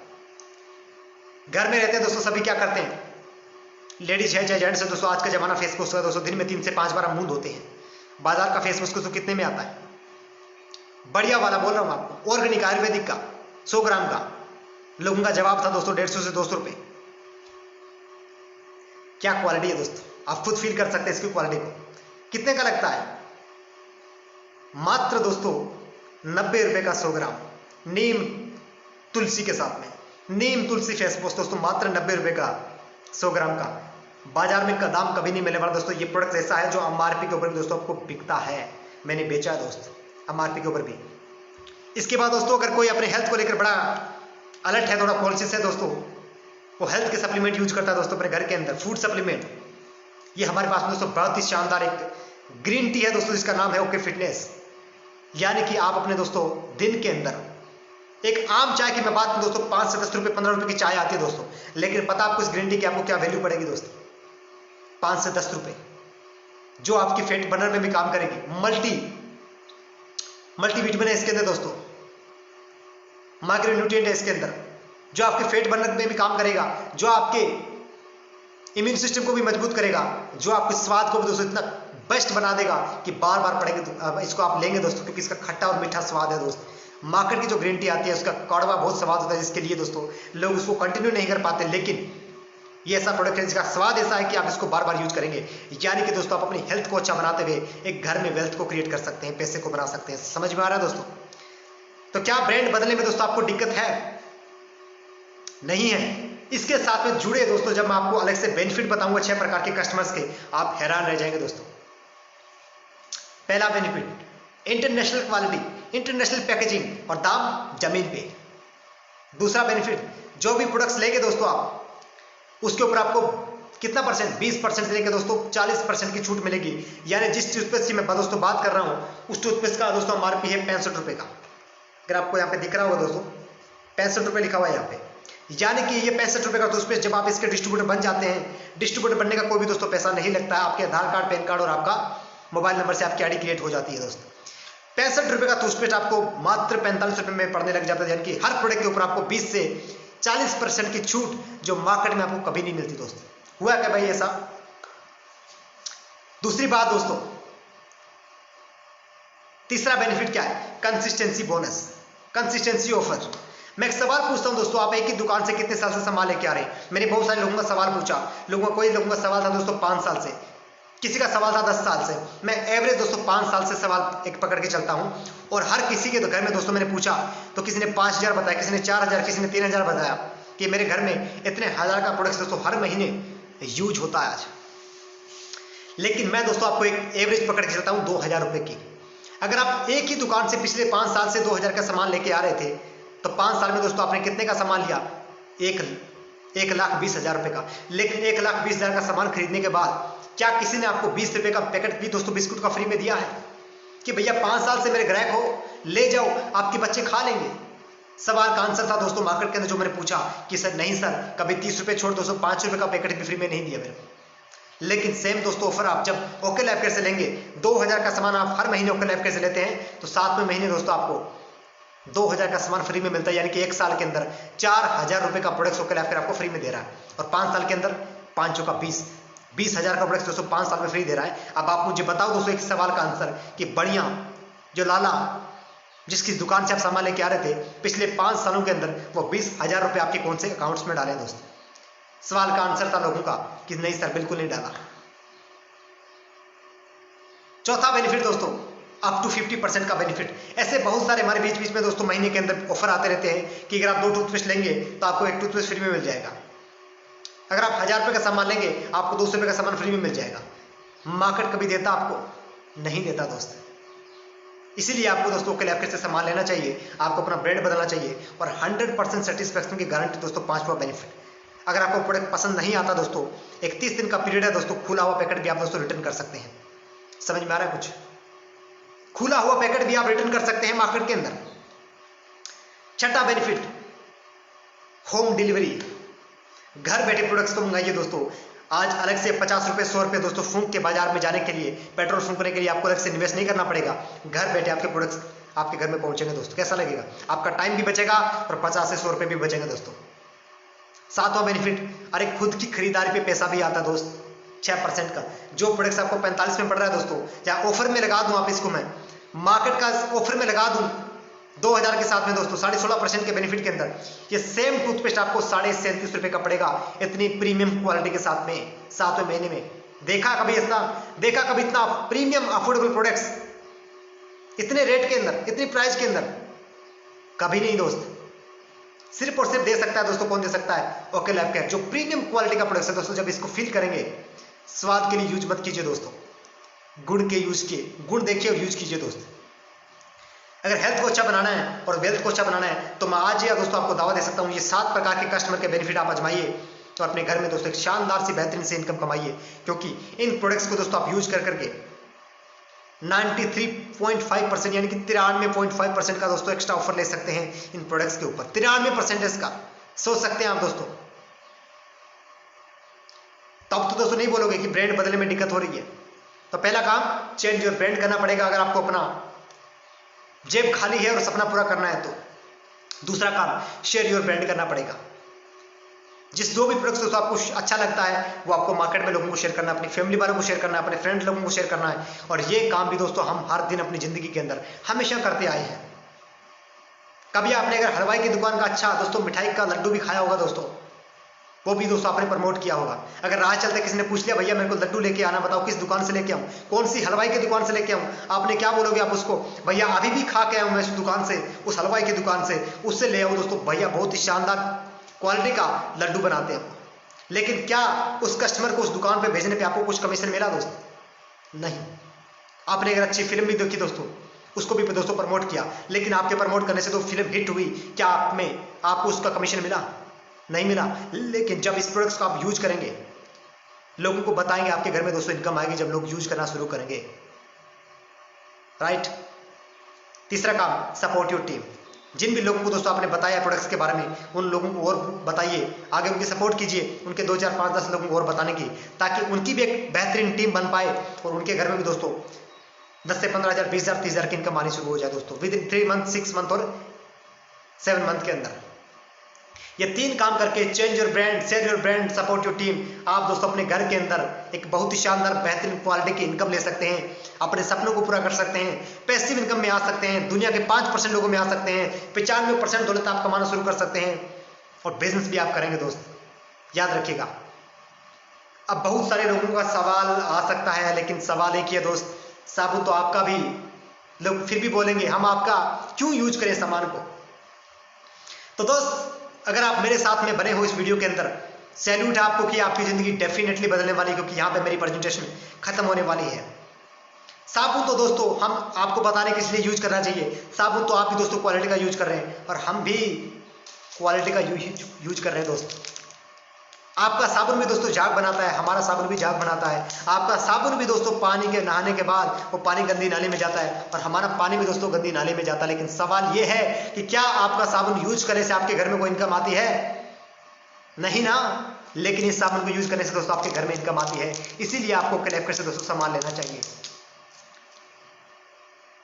घर में रहते हैं दोस्तों, सभी क्या करते हैं, लेडीज है चाहे जेंट्स है दोस्तों, आज का जमाना फेस वॉश का दोस्तों, दिन में 3 से 5 बार हम मुंह धोते हैं। बाजार का फेस वॉश तो कितने में आता है? बढ़िया वाला बोल रहा हूं आपको, ऑर्गेनिक आयुर्वेदिक का 100 ग्राम का। लोगों का जवाब था दोस्तों 150 से 200 रुपए। क्या क्वालिटी है दोस्तों, आप खुद फील कर सकते हैं इसकी क्वालिटी को। कितने का लगता है? मात्र दोस्तों 90 रुपए का 100 ग्राम, नीम तुलसी के साथ में। नीम तुलसी फेस वॉश दोस्तों मात्र 90 रुपए का 100 ग्राम का। बाजार में का दाम कभी नहीं मिलने वाला दोस्तों। ये प्रोडक्ट ऐसा है जो एमआरपी के ऊपर भी दोस्तों आपको बिकता है, मैंने बेचा है दोस्त एमआरपी के ऊपर भी। इसके बाद दोस्तों अगर कोई अपने हेल्थ को लेकर बड़ा अलर्ट है, थोड़ा कॉन्शियस है दोस्तों, वो हेल्थ के सप्लीमेंट यूज करता है दोस्तों अपने घर के अंदर, फूड सप्लीमेंट। ये हमारे पास में दोस्तों बहुत ही शानदार एक ग्रीन टी है दोस्तों, जिसका नाम है ओके फिटनेस। यानी कि आप अपने दोस्तों दिन के अंदर एक आम चाय की मैं बात करूं दोस्तों, 5 से 10 रुपए 15 रुपए की चाय आती है दोस्तों, लेकिन पता आपको इस ग्रीन टी की आपको क्या वैल्यू पड़ेगी दोस्तों? 5 से 10 रुपए, जो आपकी फैट बर्नर में भी काम करेगी। मल्टी विटामिन है इसके अंदर दोस्तों, माइक्रो न्यूट्रिएंट है इसके अंदर, जो आपके फैट बर्नर में भी काम करेगा, जो आपके इम्यून सिस्टम को भी मजबूत करेगा, जो आपके स्वाद को भी दोस्तों इतना बेस्ट बना देगा कि बार बार पड़ेंगे इसको आप लेंगे दोस्तों, क्योंकि इसका खट्टा और मीठा स्वाद है दोस्त। मार्केट की जो ग्रीन टी आती है उसका कड़वा बहुत स्वाद होता है, जिसके लिए दोस्तों लोग उसको कंटिन्यू नहीं कर पाते, लेकिन ये ऐसा प्रोडक्ट है जिसका स्वाद ऐसा है कि आप इसको बार बार यूज करेंगे। यानी कि दोस्तों आप अपनी हेल्थ को अच्छा बनाते हुए एक घर में वेल्थ को क्रिएट कर सकते हैं, पैसे को बना सकते हैं। समझ में आ रहा है दोस्तों? तो क्या ब्रांड बदलने में दोस्तों आपको दिक्कत है? नहीं है। इसके साथ में जुड़े दोस्तों, जब मैं आपको अलग से बेनिफिट बताऊंगा 6 प्रकार के कस्टमर्स के, आप हैरान रह जाएंगे दोस्तों। पहला benefit, international quality, international packaging और दाम जमीन पे। दूसरा बेनिफिट, जो भी प्रोडक्ट्स लेंगे दोस्तों आप, उसके ऊपर आपको कितना परसेंट, 20% से लेकर दोस्तों 40% की छूट मिलेगी। यानी जिस टूथपेस्ट की मैं दोस्तों बात कर रहा हूं, उस टूथपेस्ट का दोस्तों एमआरपी है 65 रुपए का। अगर आपको यहाँ पे दिख रहा होगा दोस्तों 65 रुपए लिखा हुआ है यहाँ पे, यानी कि ये 65 रुपए का टूथपेस्ट जब आप इसके डिस्ट्रीब्यूटर बन जाते हैं, डिस्ट्रीब्यूटर बनने का कोई भी दोस्तों पैसा नहीं लगता है, आपके आधार कार्ड, पैन कार्ड और आपका मोबाइल नंबर से आपकी आईडी क्रिएट हो जाती है दोस्तों। 65 रुपए का टूथपेस्ट आपको मात्र 45 रुपए में पड़ने लग जाता है, यानी कि हर प्रोडक्ट के ऊपर आपको 20 से 40% की छूट, जो मार्केट में आपको कभी नहीं मिलती दोस्तों। हुआ क्या भाई ऐसा? दूसरी बात दोस्तों, तीसरा बेनिफिट क्या है? Consistency bonus, consistency offer. मैं एक सवाल पूछता हूं दोस्तों, आप एक ही दुकान से कितने साल से सामान लेके आ रहे हैं? मैंने बहुत सारे लोगों का सवाल पूछा, कोई लोगों का सवाल था दोस्तों 5 साल से, किसी का सवाल था 10 साल से। मैं एवरेज दोस्तों 5 साल से सवाल एक पकड़ के चलता हूं, और हर किसी के घर में दोस्तों मैंने पूछा तो किसी ने 5000 बताया, किसी ने 4000, किसी ने 3000 बताया कि मेरे घर में इतने हजार का प्रोडक्ट दोस्तों हर महीने यूज होता है आज। लेकिन मैं दोस्तों आपको एक एवरेज पकड़ के चलता हूं 2000 रुपए की। अगर आप एक ही दुकान से पिछले 5 साल से 2000 का सामान लेके आ रहे थे, तो 5 साल में दोस्तों आपने कितने का सामान लिया? 1,20,000 रुपए का। लेकिन 1,20,000 का सामान खरीदने के बाद क्या किसी ने आपको 20 रुपए का पैकेट भी दोस्तों बिस्कुट का फ्री में दिया है कि भैया 5 साल से मेरे ग्राहक हो, ले जाओ, आपके बच्चे खा लेंगे? सवाल का आंसर था दोस्तों मार्केट के अंदर जो मैंने पूछा कि सर नहीं सर, कभी 30 रुपए छोड़ दोस्तों 5 रुपए का पैकेट भी फ्री में नहीं दिया मेरे को। लेकिन सेम दोस्तों ऑफर आप जब ओके लाइफ केयर से लेंगे, 2000 का सामान आप हर महीने ओके लाइफ केयर से लेते हैं, तो 7वें महीने दोस्तों आपको 2000 का सामान फ्री में मिलता है। यानी कि 1 साल के अंदर 4000 रुपए का प्रोडक्ट ओके लाइफ केयर आपको फ्री में दे रहा है, और 5 साल के अंदर 5 का 20,000 का प्रोडक्ट दोस्तों 5 साल में फ्री दे रहा है। अब आप मुझे बताओ दोस्तों एक सवाल का आंसर कि बढ़िया जो लाला जिसकी दुकान से आप सामान लेके आ रहे थे, पिछले 5 सालों के अंदर वो 20,000 रुपए आपके कौन से अकाउंट्स में डाले दोस्तों? सवाल का आंसर था लोगों का कि नहीं सर बिल्कुल नहीं डाला। चौथा बेनिफिट दोस्तों, अप टू 50% का बेनिफिट। ऐसे बहुत सारे हमारे बीच बीच में दोस्तों महीने के अंदर ऑफर आते रहते हैं कि अगर आप 2 टूथपेस्ट लेंगे तो आपको 1 टूथपेस्ट फ्री में मिल जाएगा। अगर आप 1000 रुपए का सामान लेंगे आपको 200 रुपए का सामान फ्री में मिल जाएगा। मार्केट कभी देता आपको? नहीं देता दोस्त। इसीलिए आपको दोस्तों ओके लाइफ केयर से सामान लेना चाहिए, आपको अपना ब्रांड बदलना चाहिए, और 100% सेटिस्फैक्शन की गारंटी दोस्तों। 5वां बेनिफिट, अगर आपको प्रोडक्ट पसंद नहीं आता दोस्तों, 31 दिन का पीरियड है दोस्तों, खुला हुआ पैकेट भी आप दोस्तों रिटर्न कर सकते हैं। समझ में आ रहा है कुछ? खुला हुआ पैकेट भी आप रिटर्न कर सकते हैं मार्केट के अंदर। छठा बेनिफिट, होम डिलीवरी। घर बैठे प्रोडक्ट्स को मंगाइए दोस्तों। आज अलग से 50 रुपए 100 रुपए दोस्तों फूंक के बाजार में जाने के लिए, पेट्रोल फूंकने के लिए आपको अलग से इन्वेस्ट नहीं करना पड़ेगा। घर बैठे आपके प्रोडक्ट्स आपके घर में पहुंचेंगे दोस्तों। कैसा लगेगा? आपका टाइम भी बचेगा और 50 से 100 रुपए भी बचेंगे दोस्तों। 7वां बेनिफिट, अरे खुद की खरीदारी पे पैसा भी आता दोस्त, 6% का। जो प्रोडक्ट्स आपको 45 में पड़ रहा है दोस्तों, या ऑफर में लगा दूं आप इसको, मैं मार्केट का ऑफर में लगा दूं 2000 के साथ में दोस्तों 16.5% के बेनिफिट के अंदर, ये सेम टूथपेस्ट आपको 37.5 रुपए का पड़ेगा, इतनी प्रीमियम क्वालिटी के साथ में 7वें महीने में। देखा कभी इतना प्रीमियम अफोर्डेबल प्रोडक्ट्स इतने रेट के अंदर, इतनी प्राइस के अंदर? कभी नहीं दोस्त। सिर्फ और सिर्फ दे सकता है दोस्तों, कौन दे सकता है? ओके लाइफ केयर, जो प्रीमियम क्वालिटी का प्रोडक्ट है दोस्तों। जब इसको फील करेंगे, स्वाद के लिए यूज मत कीजिए दोस्तों, गुण के यूज किए, गुण देखिए और यूज कीजिए दोस्त। अगर हेल्थ को अच्छा बनाना है और वेल्थ को अच्छा बनाना है तो मैं आज या दोस्तों आपको दावा दे सकता हूं, ये 7 प्रकार के कस्टमर के बेनिफिट आप आजमाइए तो अपने घर में दोस्तों एक शानदार सी बेहतरीन से इनकम कमाइए। क्योंकि इन प्रोडक्ट्स को दोस्तों आप यूज कर करके 93.5% यानी कि 93.5% का दोस्तों एक्स्ट्रा ऑफर ले सकते हैं इन प्रोडक्ट्स के ऊपर। 93% इसका सोच सकते हैं आप दोस्तों। तब तो दोस्तों नहीं बोलोगे कि ब्रांड बदलने में दिक्कत हो रही है। तो पहला काम, चेंज योर ब्रांड करना पड़ेगा अगर आपको अपना जेब खाली है और सपना पूरा करना है तो। दूसरा काम, शेयर योर ब्रांड करना पड़ेगा। जिस जो भी प्रोडक्ट्स दोस्तों आपको अच्छा लगता है वो आपको मार्केट में लोगों को शेयर करना है, अपनी फैमिली वालों को शेयर करना है, अपने फ्रेंड लोगों को शेयर करना है। और ये काम भी दोस्तों हम हर दिन अपनी जिंदगी के अंदर हमेशा करते आए हैं। कभी आपने अगर हलवाई की दुकान का अच्छा दोस्तों मिठाई का लड्डू भी खाया होगा दोस्तों, वो भी दोस्तों आपने प्रमोट किया होगा। अगर राह चलते किसी ने पूछ लिया भैया मेरे को लड्डू लेके आना, बताओ किस दुकान से लेके आऊं, कौन सी हलवाई की दुकान से लेके आऊं, आपने क्या बोलोगे आप उसको? भैया अभी भी खा के आऊं मैं उस दुकान से, उस हलवाई की दुकान से, उससे ले आओ दोस्तों, भैया बहुत ही शानदार क्वालिटी का लड्डू बनाते हैं। लेकिन क्या उस कस्टमर को उस दुकान पे भेजने पे आपको कुछ कमीशन मिला दोस्त? नहीं। आपने अगर अच्छी फिल्म भी देखी दोस्तों, उसको भी दोस्तों प्रमोट किया, लेकिन आपके प्रमोट करने से तो फिल्म हिट हुई, क्या आपको उसका कमीशन मिला? नहीं मिला। लेकिन जब इस प्रोडक्ट्स को आप यूज करेंगे, लोगों को बताएंगे, आपके घर में दोस्तों इनकम आएगी जब लोग यूज करना शुरू करेंगे। राइट। तीसरा काम, सपोर्ट योर टीम। जिन भी लोगों को दोस्तों आपने बताया प्रोडक्ट्स के बारे में, उन लोगों को और बताइए, आगे उनकी सपोर्ट कीजिए, उनके 2 4 5 10 लोगों को और बताने की, ताकि उनकी भी एक बेहतरीन टीम बन पाए और उनके घर में भी दोस्तों 10 से 15,000 20,000 30,000 की इनकम आनी शुरू हो जाए दोस्तों, विद इन 3 मंथ 6 मंथ और 7 मंथ के अंदर। ये 3 काम करके change your brand, share your brand, support your team, आप दोस्तों अपने घर के अंदर एक बहुत ही शानदार बेहतरीन क्वालिटी की इनकम ले सकते हैं, अपने सपनों को पूरा कर सकते हैं, पैसिव इनकम में आ सकते हैं, दुनिया के 5% लोगों में आ सकते हैं, 95% दौलत आप कमाना शुरू कर सकते हैं और बिजनेस भी आप करेंगे दोस्त। याद रखिएगा। अब बहुत सारे लोगों का सवाल आ सकता है, लेकिन सवाल एक ही है दोस्त, साबुन तो आपका भी, लोग फिर भी बोलेंगे हम आपका क्यों यूज करें सामान को। तो दोस्त अगर आप मेरे साथ में बने हो इस वीडियो के अंदर, सैल्यूट है आपको कि आपकी जिंदगी डेफिनेटली बदलने वाली, क्योंकि यहाँ पे मेरी प्रेजेंटेशन खत्म होने वाली है। साबुन तो दोस्तों हम आपको बताने के लिए यूज करना चाहिए, साबुन तो आप भी दोस्तों क्वालिटी का यूज कर रहे हैं और हम भी क्वालिटी का यूज कर रहे हैं दोस्त। आपका साबुन भी दोस्तों झाग बनाता है, हमारा साबुन भी झाग बनाता है। आपका साबुन भी दोस्तों पानी के नहाने के बाद वो पानी गंदी नाली में जाता है और हमारा पानी भी दोस्तों गंदी नाली में जाता है। लेकिन सवाल ये है कि क्या आपका साबुन यूज करने से आपके घर में कोई इनकम आती है? नहीं ना। लेकिन इस साबुन को यूज करने से दोस्तों आपके घर में इनकम आती है, इसीलिए आपको कलेक्टर से दोस्तों सामान लेना चाहिए।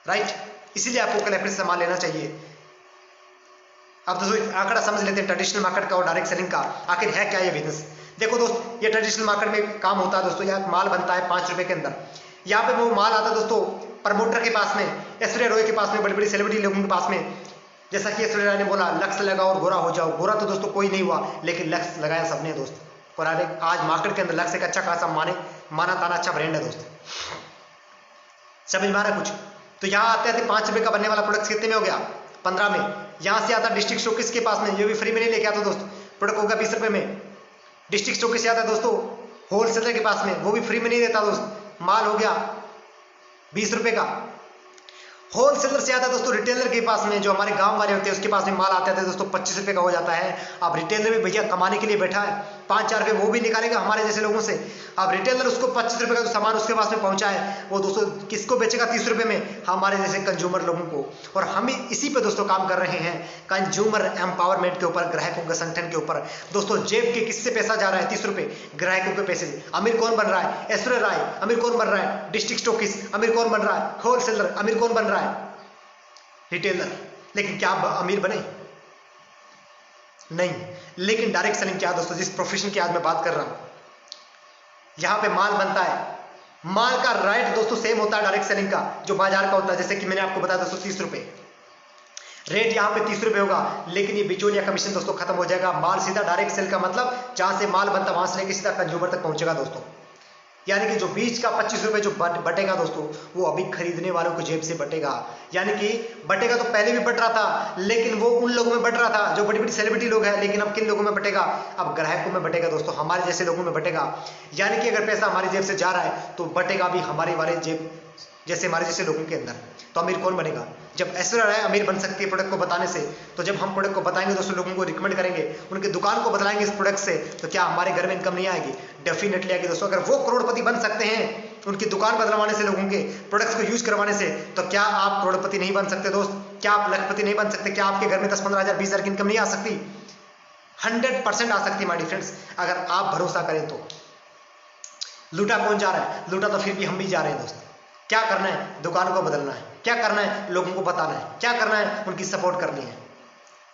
राइट, इसीलिए आपको कलेक्टर से सामान लेना चाहिए। अब दोस्तों आंकड़ा समझ लेते हैं ट्रेडिशनल मार्केट का और डायरेक्ट सेलिंग का, आखिर है क्या ये बिजनेस। देखो दोस्त, ये ट्रेडिशनल मार्केट में काम होता है दोस्तों, यहाँ माल बनता है 5 रुपए के अंदर। यहाँ पे वो माल आता है दोस्तों प्रमोटर के पास में, ऐश्वर्या रॉय के पास में, बड़ी बड़ी सेलिब्रिटी लोगों के पास में। जैसा कि ऐश्वर्या राय ने बोला लक्ष्य लगाओ और गोरा हो जाओ। गोरा तो दोस्तों कोई नहीं हुआ, लेकिन लक्ष्य लगाया सबने दोस्त। और आज मार्केट के अंदर लक्ष्य एक अच्छा खासा माना ताना अच्छा ब्रांड है दोस्त। समझ में आ रहा है कुछ? तो यहाँ आते थे 5 रुपए का बनने वाला प्रोडक्ट कितने में हो गया? 15 में। यहाँ से आता डिस्ट्रिक्ट स्टॉकिस्ट के पास में, ये भी फ्री में नहीं लेके आता दोस्त, प्रोडक्ट होगा 20 रुपए में। डिस्ट्रिक्ट स्टॉकिस्ट से आता दोस्तों होलसेलर के पास में, वो भी फ्री में नहीं देता दोस्त, माल हो गया 20 रुपए का। होलसेलर से आता है दोस्तों रिटेलर के पास में, जो हमारे गांव वाले होते हैं उसके पास में माल आता है दोस्तों 25 रुपए का हो जाता है। अब रिटेलर भी भैया कमाने के लिए बैठा है, 5-4 रुपए वो भी निकालेगा हमारे जैसे लोगों से। अब रिटेलर उसको 25 रुपए का जो सामान उसके पास में पहुंचा है वो दोस्तों किसको बेचेगा 30 रुपए में? हमारे जैसे कंज्यूमर लोगों को। और हम इसी पे दोस्तों काम कर रहे हैं, कंज्यूमर एम्पावरमेंट के ऊपर, ग्राहकों के संगठन के ऊपर। दोस्तों जेब के किससे पैसा जा रहा है? 30 रुपए ग्राहकों के पैसे से। अमीर कौन बन रहा है? ऐश्वर्या राय। अमीर कौन बन रहा है? District stockist. अमीर कौन बन रहा है? होलसेलर। अमीर कौन बन रहा है? रिटेलर। लेकिन क्या अमीर बने? नहीं। लेकिन डायरेक्ट सेलिंग क्या दोस्तों, जिस प्रोफेशन की आज मैं बात कर रहा हूं, यहां पे माल बनता है, माल का राइट दोस्तों सेम होता है डायरेक्ट सेलिंग का जो बाजार का होता है। जैसे कि मैंने आपको बताया दोस्तों 30 रुपए रेट, यहां पे 30 रुपए होगा, लेकिन ये बिचौलिया कमीशन दोस्तों खत्म हो जाएगा। माल सीधा डायरेक्ट सेल का मतलब जहां से माल बनता वहां से लेकर सीधा कंज्यूमर तक पहुंचेगा दोस्तों। यानी कि जो बीच का 25 रुपए जो बटेगा दोस्तों, वो अभी खरीदने वालों को जेब से बटेगा। यानी कि बटेगा तो पहले भी बट रहा था, लेकिन वो उन लोगों में बट रहा था जो बड़ी बड़ी सेलिब्रिटी लोग हैं, लेकिन अब किन लोगों में बटेगा? अब ग्राहकों में बटेगा दोस्तों, हमारे जैसे लोगों में बटेगा। यानी कि अगर पैसा हमारी जेब से जा रहा है तो बटेगा भी हमारे वाले जेब जैसे हमारे जैसे लोगों के अंदर। तो अमीर कौन बनेगा? जब ऐश्वर्या राय अमीर बन सकती है प्रोडक्ट को बताने से, तो जब हम प्रोडक्ट को बताएंगे दोस्तों, लोगों को रिकमेंड करेंगे, उनकी दुकान को बदलाएंगे इस प्रोडक्ट से, तो क्या हमारे घर में इनकम नहीं आएगी? डेफिनेटली आएगी दोस्तों। अगर वो करोड़पति बन सकते हैं उनकी दुकान बदलवाने से, लोगों के प्रोडक्ट्स को यूज करवाने से, तो क्या आप करोड़पति नहीं बन सकते दोस्त? क्या आप लखपति नहीं बन सकते? क्या आपके घर में 10-15 हजार 20 हजार की इनकम नहीं आ सकती? 100% आ सकती माय डियर फ्रेंड्स, अगर आप भरोसा करें तो। लूटा कौन जा रहा है? लूटा तो फिर भी हम भी जा रहे हैं दोस्त। क्या करना है? दुकान को बदलना है। क्या करना है? लोगों को बताना है। क्या करना है? उनकी सपोर्ट करनी है।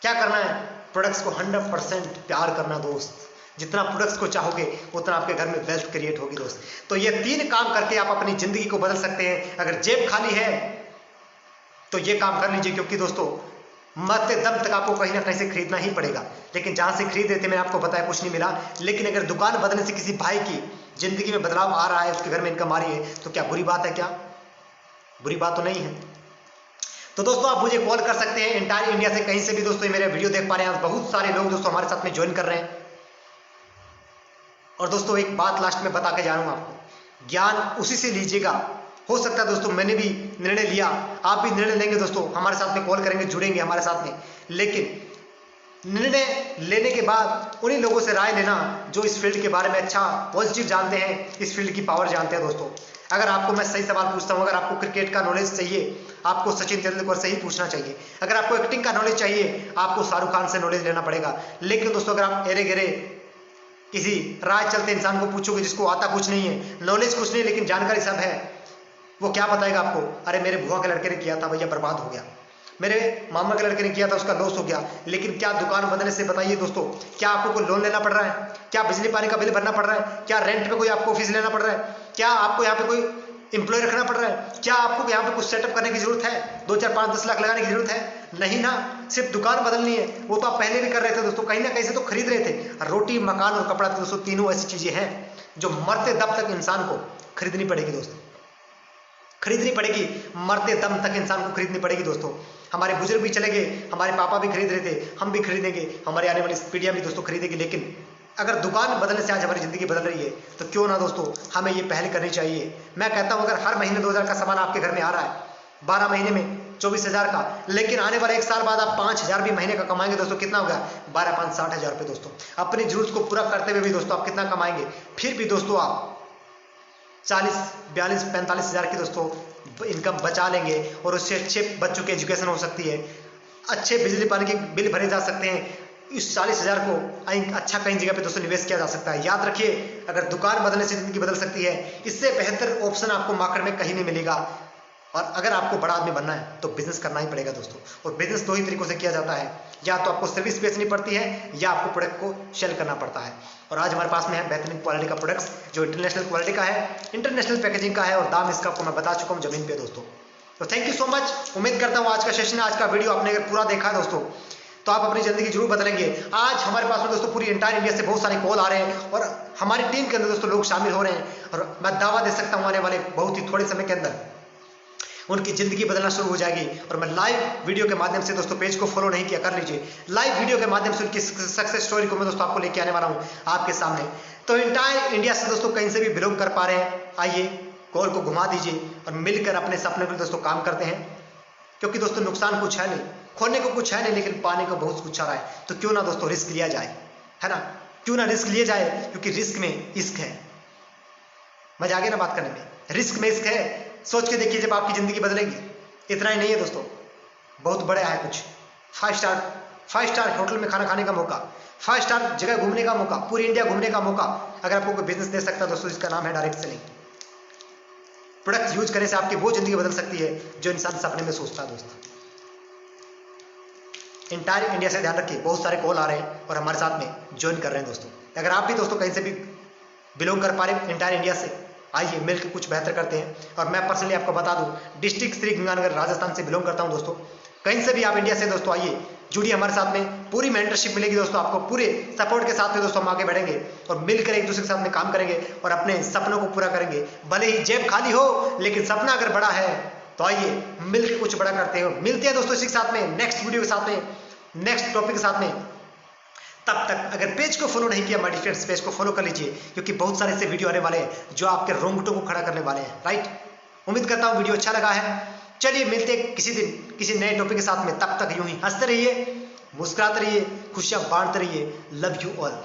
क्या करना है? प्रोडक्ट्स को 100% प्यार करना दोस्त। जितना प्रोडक्ट्स को चाहोगे उतना आपके घर में वेल्थ क्रिएट होगी दोस्त। तो ये 3 काम करके आप अपनी जिंदगी को बदल सकते हैं। अगर जेब खाली है तो ये काम कर लीजिए, क्योंकि दोस्तों मरते दम तक आपको कहीं ना कहीं से खरीदना ही पड़ेगा। लेकिन जहां से खरीद रहे थे, मैंने आपको बताया, कुछ नहीं मिला। लेकिन अगर दुकान बदलने से किसी भाई की जिंदगी में बदलाव आ रहा है, उसके घर में इनकम आ रही है, तो क्या बुरी बात है? क्या बुरी बात तो नहीं है। तो दोस्तों आप मुझे कॉल कर सकते हैं एंटायर इंडिया से, कहीं से भी दोस्तों मेरे वीडियो देख पा रहे हैं। बहुत सारे लोग दोस्तों हमारे साथ में ज्वाइन कर रहे हैं। और दोस्तों एक बात लास्ट में बता के जा रहा हूं आपको, ज्ञान उसी से लीजिएगा। हो सकता है दोस्तों मैंने भी निर्णय लिया, आप भी निर्णय लेंगे दोस्तों, हमारे साथ में कॉल करेंगे, जुड़ेंगे हमारे साथ में। लेकिन निर्णय लेने के बाद उन्हीं लोगों से राय लेना जो इस फील्ड के बारे में अच्छा पॉजिटिव जानते हैं, इस फील्ड की पावर जानते हैं दोस्तों। अगर आपको मैं सही सवाल पूछता हूं, अगर आपको क्रिकेट का नॉलेज चाहिए, आपको सचिन तेंदुलकर से ही पूछना चाहिए। अगर आपको एक्टिंग का नॉलेज चाहिए, आपको शाहरुख खान से नॉलेज लेना पड़ेगा। लेकिन दोस्तों अगर आप एरे गिरे किसी राह चलते इंसान को पूछोगे, जिसको आता कुछ नहीं है, नॉलेज कुछ नहीं, लेकिन जानकारी सब है, वो क्या बताएगा आपको? अरे मेरे बुआ के लड़के ने किया था भैया, बर्बाद हो गया। मेरे मामा के लड़के ने किया था, उसका लॉस हो गया। लेकिन क्या दुकान बदलने से, बताइए दोस्तों, क्या आपको कोई लोन लेना पड़ रहा है? क्या बिजली पानी का बिल भरना पड़ रहा है? क्या रेंट पे कोई आपको ऑफिस लेना पड़ रहा है? क्या आपको यहाँ पे कोई एम्प्लॉय रखना पड़ रहा है? क्या आपको यहाँ पे कुछ सेटअप करने की जरूरत है? 2, 4, 5, 10 लाख लगाने की जरूरत है? नहीं ना, सिर्फ दुकान बदलनी है। वो तो आप पहले भी कर रहे थे दोस्तों, कहीं ना कहीं से तो खरीद रहे थे। रोटी, मकान और कपड़ा, दोस्तों तीनों ऐसी चीजें हैं जो मरते दम तक इंसान को खरीदनी पड़ेगी दोस्तों, खरीदनी पड़ेगी। मरते दम तक इंसान को खरीदनी पड़ेगी दोस्तों। हमारे बुजुर्ग भी चले गए, हमारे पापा भी खरीद रहे थे, हम भी खरीदेंगे, हमारे आने वाली पीढ़ियां भी दोस्तों खरीदेगी। लेकिन अगर दुकान बदलने से आज हमारी जिंदगी बदल रही है, तो क्यों ना दोस्तों हमें ये पहल करनी चाहिए। मैं कहता हूं अगर हर महीने 2000 का सामान आपके घर में आ रहा है, 12 महीने में 24,000 का, लेकिन आने वाले 1 साल बाद आप 5,000 भी महीने का कमाएंगे दोस्तों, कितना होगा? 12, 5, 60,000 रुपये दोस्तों। अपनी जरूरत को पूरा करते हुए भी दोस्तों आप कितना कमाएंगे? फिर भी दोस्तों आप 40, 42, 45,000 की दोस्तों इनकम बचा लेंगे, और उससे अच्छे बच्चों की एजुकेशन हो सकती है, अच्छे बिजली पानी के बिल भरे जा सकते हैं। इस 40,000 को अच्छा कहीं जगह पे दोस्तों निवेश किया जा सकता है। याद रखिए, अगर दुकान बदलने से जिंदगी बदल सकती है, इससे बेहतर ऑप्शन आपको मार्केट में कहीं नहीं मिलेगा। और अगर आपको बड़ा आदमी बनना है तो बिजनेस करना ही पड़ेगा दोस्तों। और बिजनेस 2 ही तरीकों से किया जाता है, या तो आपको सर्विस बेचनी पड़ती है, या आपको प्रोडक्ट को सेल करना पड़ता है। और आज हमारे पास में है बेहतरीन क्वालिटी का प्रोडक्ट्स, जो इंटरनेशनल क्वालिटी का है, इंटरनेशनल पैकेजिंग का है, और दाम इसका आपको मैं बता चुका हूँ जमीन पे दोस्तों। तो थैंक यू सो मच। उम्मीद करता हूँ आज का सेशन, आज का वीडियो आपने अगर पूरा देखा है दोस्तों, तो आप अपनी जिंदगी जरूर बदलेंगे। आज हमारे पास में दोस्तों पूरी एंटायर इंडिया से बहुत सारे कॉल आ रहे हैं, और हमारी टीम के अंदर दोस्तों लोग शामिल हो रहे हैं, और मैं दावा दे सकता हूँ आने वाले बहुत ही थोड़े समय के अंदर उनकी जिंदगी बदलना शुरू हो जाएगी। और मैं लाइव वीडियो के माध्यम से, दोस्तों पेज को फॉलो नहीं किया, कर लीजिए, लाइव वीडियो के माध्यम से उनकी सक्सेस स्टोरी को मैं दोस्तों आपको लेके आने वाला हूं आपके सामने। तो एंटायर इंडिया से दोस्तों कहीं से भी बिलोंग कर पा रहे हैं, आइए कॉल को घुमा दीजिए और मिलकर अपने सपने को दोस्तों काम करते हैं। क्योंकि दोस्तों नुकसान कुछ है नहीं, खोने को कुछ है नहीं, लेकिन पाने को बहुत कुछ आ रहा है। तो क्यों ना दोस्तों रिस्क लिया जाए, है ना? क्यों ना रिस्क लिए जाए, क्योंकि रिस्क में इश्क है। मजा आ गया ना बात करने में? रिस्क में इश्क है। सोच के देखिए जब आपकी जिंदगी बदलेगी। इतना ही नहीं है दोस्तों, बहुत बड़ा है कुछ। 5 स्टार होटल में खाना खाने का मौका, 5 स्टार जगह घूमने का मौका, पूरी इंडिया घूमने का मौका अगर आपको कोई बिजनेस दे सकता है दोस्तों, इसका नाम है डायरेक्ट सेलिंग। प्रोडक्ट यूज करने से आपकी वो जिंदगी बदल सकती है जो इंसान सपने में सोचता है दोस्तों। एंटायर इंडिया से ध्यान रखिए, बहुत सारे कॉल आ रहे हैं और हमारे साथ में ज्वाइन कर रहे हैं दोस्तों। अगर आप भी दोस्तों कहीं से भी बिलोंग कर पा रहे हैं एंटायर इंडिया से, आइए मिलकर कुछ बेहतर करते हैं। और मैं पर्सनली आपको बता दूं, डिस्ट्रिक्ट श्री गंगानगर राजस्थान से बिलोंग करता हूं दोस्तों। कहीं से भी आप इंडिया से दोस्तों आइए, जुड़िए हमारे साथ में, पूरी मेंटरशिप मिलेगी दोस्तों आपको, पूरे सपोर्ट के साथ में दोस्तों हम आगे बढ़ेंगे और मिलकर एक दूसरे के साथ में काम करेंगे और अपने सपनों को पूरा करेंगे। भले ही जेब खाली हो, लेकिन सपना अगर बड़ा है तो आइए मिलकर कुछ बड़ा करते हैं। मिलते हैं दोस्तों इसी के साथ में, नेक्स्ट वीडियो के साथ में, नेक्स्ट टॉपिक के साथ में। तब तक अगर पेज को फॉलो नहीं किया माय डियर फ्रेंड्स, पेज को फॉलो कर लीजिए, क्योंकि बहुत सारे ऐसे वीडियो आने वाले हैं जो आपके रोंगटों को खड़ा करने वाले हैं। राइट, उम्मीद करता हूं वीडियो अच्छा लगा है। चलिए मिलते हैं किसी दिन किसी नए टॉपिक के साथ में। तब तक यूं ही हंसते रहिए, मुस्कुराते रहिए, खुशियां बांटते रहिए। Love you all.